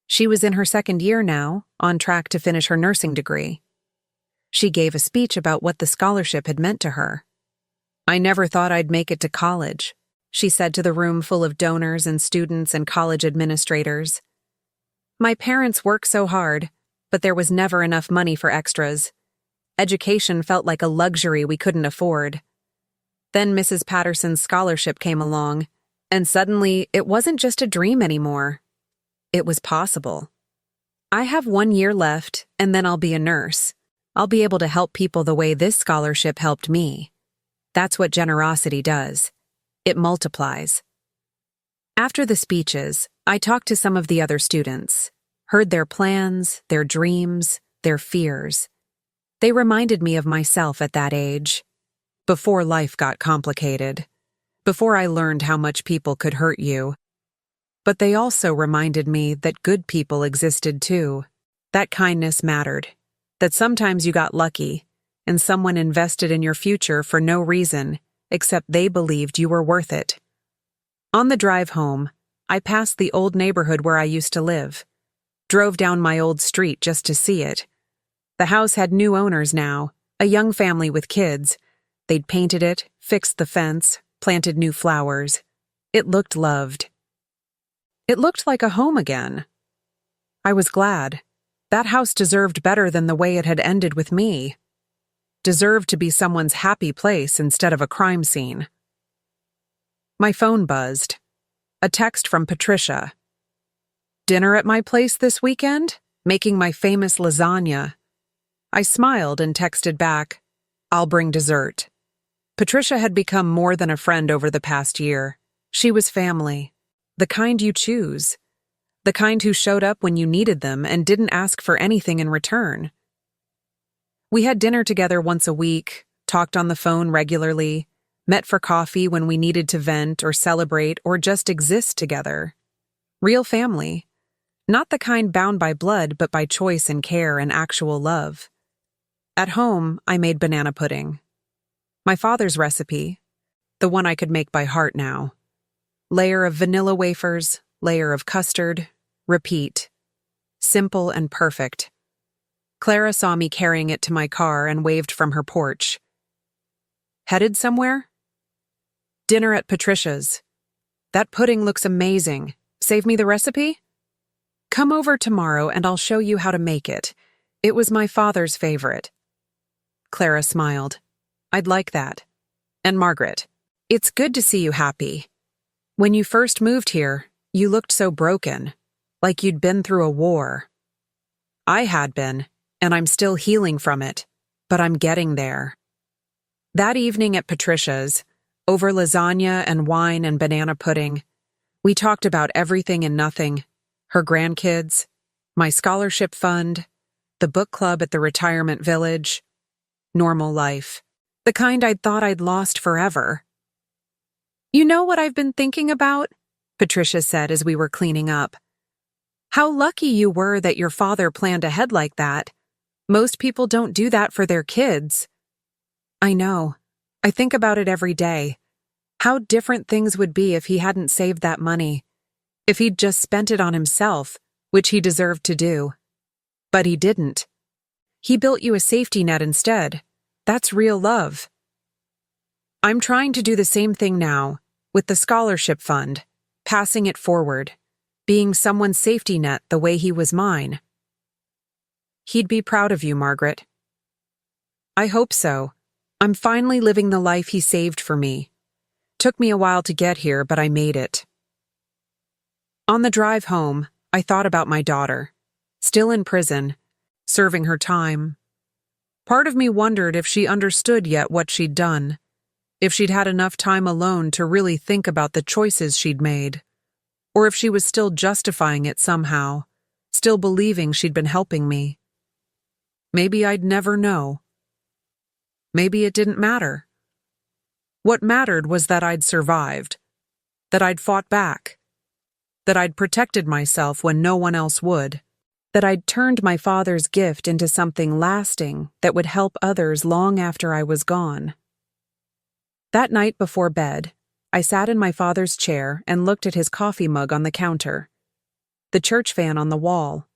She was in her 2nd year now, on track to finish her nursing degree. She gave a speech about what the scholarship had meant to her. "I never thought I'd make it to college," she said to the room full of donors and students and college administrators. "My parents worked so hard, but there was never enough money for extras. Education felt like a luxury we couldn't afford. Then Mrs. Patterson's scholarship came along, and suddenly it wasn't just a dream anymore. It was possible. I have 1 year left, and then I'll be a nurse. I'll be able to help people the way this scholarship helped me. That's what generosity does. It multiplies." After the speeches, I talked to some of the other students, heard their plans, their dreams, their fears. They reminded me of myself at that age, before life got complicated, before I learned how much people could hurt you. But they also reminded me that good people existed too, that kindness mattered, that sometimes you got lucky, and someone invested in your future for no reason, except they believed you were worth it. On the drive home, I passed the old neighborhood where I used to live. Drove down my old street just to see it. The house had new owners now, a young family with kids. They'd painted it, fixed the fence, planted new flowers. It looked loved. It looked like a home again. I was glad. That house deserved better than the way it had ended with me. Deserved to be someone's happy place instead of a crime scene. My phone buzzed. A text from Patricia. Dinner at my place this weekend? Making my famous lasagna. I smiled and texted back, I'll bring dessert. Patricia had become more than a friend over the past year. She was family. The kind you choose. The kind who showed up when you needed them and didn't ask for anything in return. We had dinner together once a week, talked on the phone regularly, met for coffee when we needed to vent or celebrate or just exist together. Real family. Not the kind bound by blood but by choice and care and actual love. At home, I made banana pudding. My father's recipe, the one I could make by heart now. Layer of vanilla wafers, layer of custard, repeat. Simple and perfect. Clara saw me carrying it to my car and waved from her porch. Headed somewhere? Dinner at Patricia's. That pudding looks amazing. Save me the recipe? Come over tomorrow and I'll show you how to make it. It was my father's favorite. Clara smiled. I'd like that. And Margaret, it's good to see you happy. When you first moved here, you looked so broken, like you'd been through a war. I had been, and I'm still healing from it, but I'm getting there. That evening at Patricia's, over lasagna and wine and banana pudding, we talked about everything and nothing, her grandkids, my scholarship fund, the book club at the retirement village, normal life, the kind I'd thought I'd lost forever. You know what I've been thinking about? Patricia said as we were cleaning up. How lucky you were that your father planned ahead like that. Most people don't do that for their kids. I know. I think about it every day. How different things would be if he hadn't saved that money. If he'd just spent it on himself, which he deserved to do. But he didn't. He built you a safety net instead. That's real love. I'm trying to do the same thing now, with the scholarship fund, passing it forward, being someone's safety net the way he was mine. He'd be proud of you, Margaret. I hope so. I'm finally living the life he saved for me. Took me a while to get here, but I made it. On the drive home, I thought about my daughter, still in prison, serving her time. Part of me wondered if she understood yet what she'd done, if she'd had enough time alone to really think about the choices she'd made, or if she was still justifying it somehow, still believing she'd been helping me. Maybe I'd never know. Maybe it didn't matter. What mattered was that I'd survived, that I'd fought back, that I'd protected myself when no one else would, that I'd turned my father's gift into something lasting that would help others long after I was gone. That night before bed, I sat in my father's chair and looked at his coffee mug on the counter, the church fan on the wall,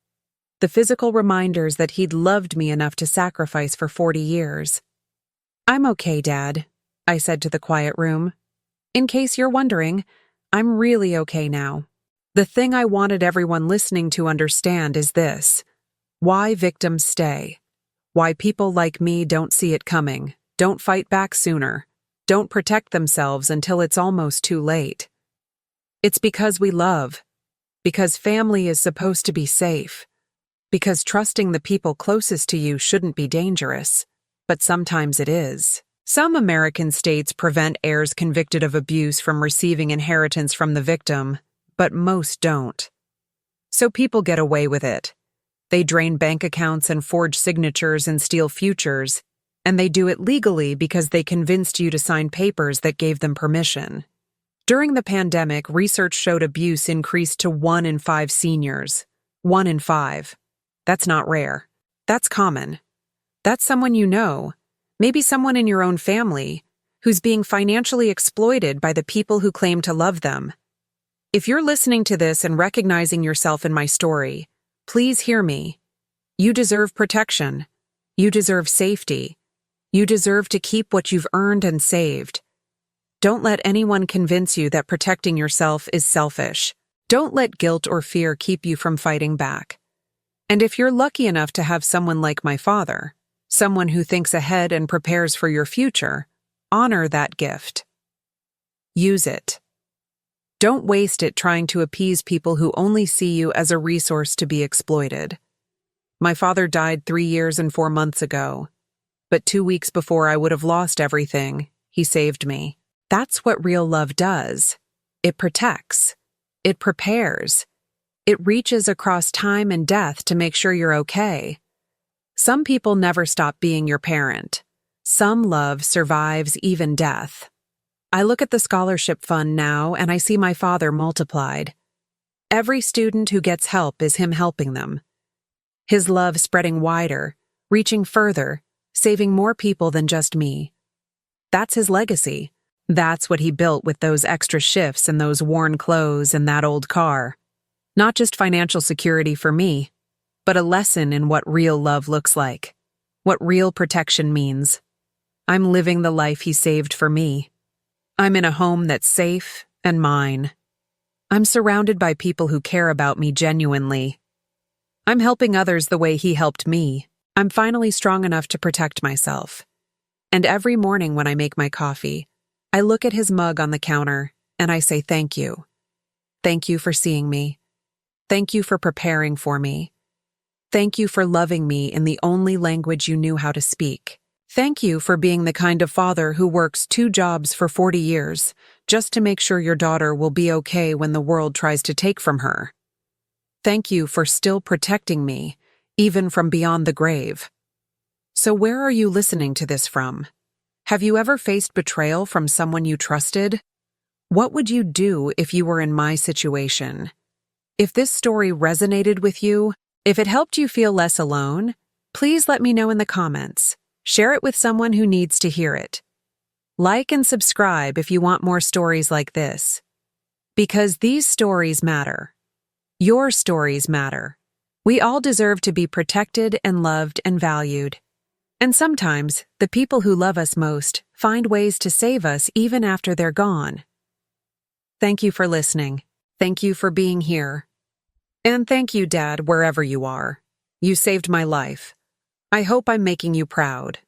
the physical reminders that he'd loved me enough to sacrifice for 40 years. I'm okay, Dad, I said to the quiet room. In case you're wondering, I'm really okay now. The thing I wanted everyone listening to understand is this: why victims stay, why people like me don't see it coming, don't fight back sooner, don't protect themselves until it's almost too late. It's because we love, because family is supposed to be safe, because trusting the people closest to you shouldn't be dangerous, but sometimes it is. Some American states prevent heirs convicted of abuse from receiving inheritance from the victim, but most don't. So people get away with it. They drain bank accounts and forge signatures and steal futures, and they do it legally because they convinced you to sign papers that gave them permission. During the pandemic, research showed abuse increased to 1 in 5 seniors. 1 in 5. That's not rare. That's common. That's someone you know, maybe someone in your own family, who's being financially exploited by the people who claim to love them. If you're listening to this and recognizing yourself in my story, please hear me. You deserve protection. You deserve safety. You deserve to keep what you've earned and saved. Don't let anyone convince you that protecting yourself is selfish. Don't let guilt or fear keep you from fighting back. And if you're lucky enough to have someone like my father, someone who thinks ahead and prepares for your future, honor that gift. Use it. Don't waste it trying to appease people who only see you as a resource to be exploited. My father died 3 years and 4 months ago, but 2 weeks before I would have lost everything, he saved me. That's what real love does. It protects. It prepares. It reaches across time and death to make sure you're okay. Some people never stop being your parent. Some love survives even death. I look at the scholarship fund now and I see my father multiplied. Every student who gets help is him helping them. His love spreading wider, reaching further, saving more people than just me. That's his legacy. That's what he built with those extra shifts and those worn clothes and that old car. Not just financial security for me, but a lesson in what real love looks like, what real protection means. I'm living the life he saved for me. I'm in a home that's safe and mine. I'm surrounded by people who care about me genuinely. I'm helping others the way he helped me. I'm finally strong enough to protect myself. And every morning when I make my coffee, I look at his mug on the counter and I say thank you. Thank you for seeing me. Thank you for preparing for me. Thank you for loving me in the only language you knew how to speak. Thank you for being the kind of father who works 2 jobs for 40 years just to make sure your daughter will be okay when the world tries to take from her. Thank you for still protecting me, even from beyond the grave. So where are you listening to this from? Have you ever faced betrayal from someone you trusted? What would you do if you were in my situation? If this story resonated with you, if it helped you feel less alone, please let me know in the comments. Share it with someone who needs to hear it. Like and subscribe if you want more stories like this. Because these stories matter. Your stories matter. We all deserve to be protected and loved and valued. And sometimes, the people who love us most find ways to save us even after they're gone. Thank you for listening. Thank you for being here. And thank you, Dad, wherever you are. You saved my life. I hope I'm making you proud.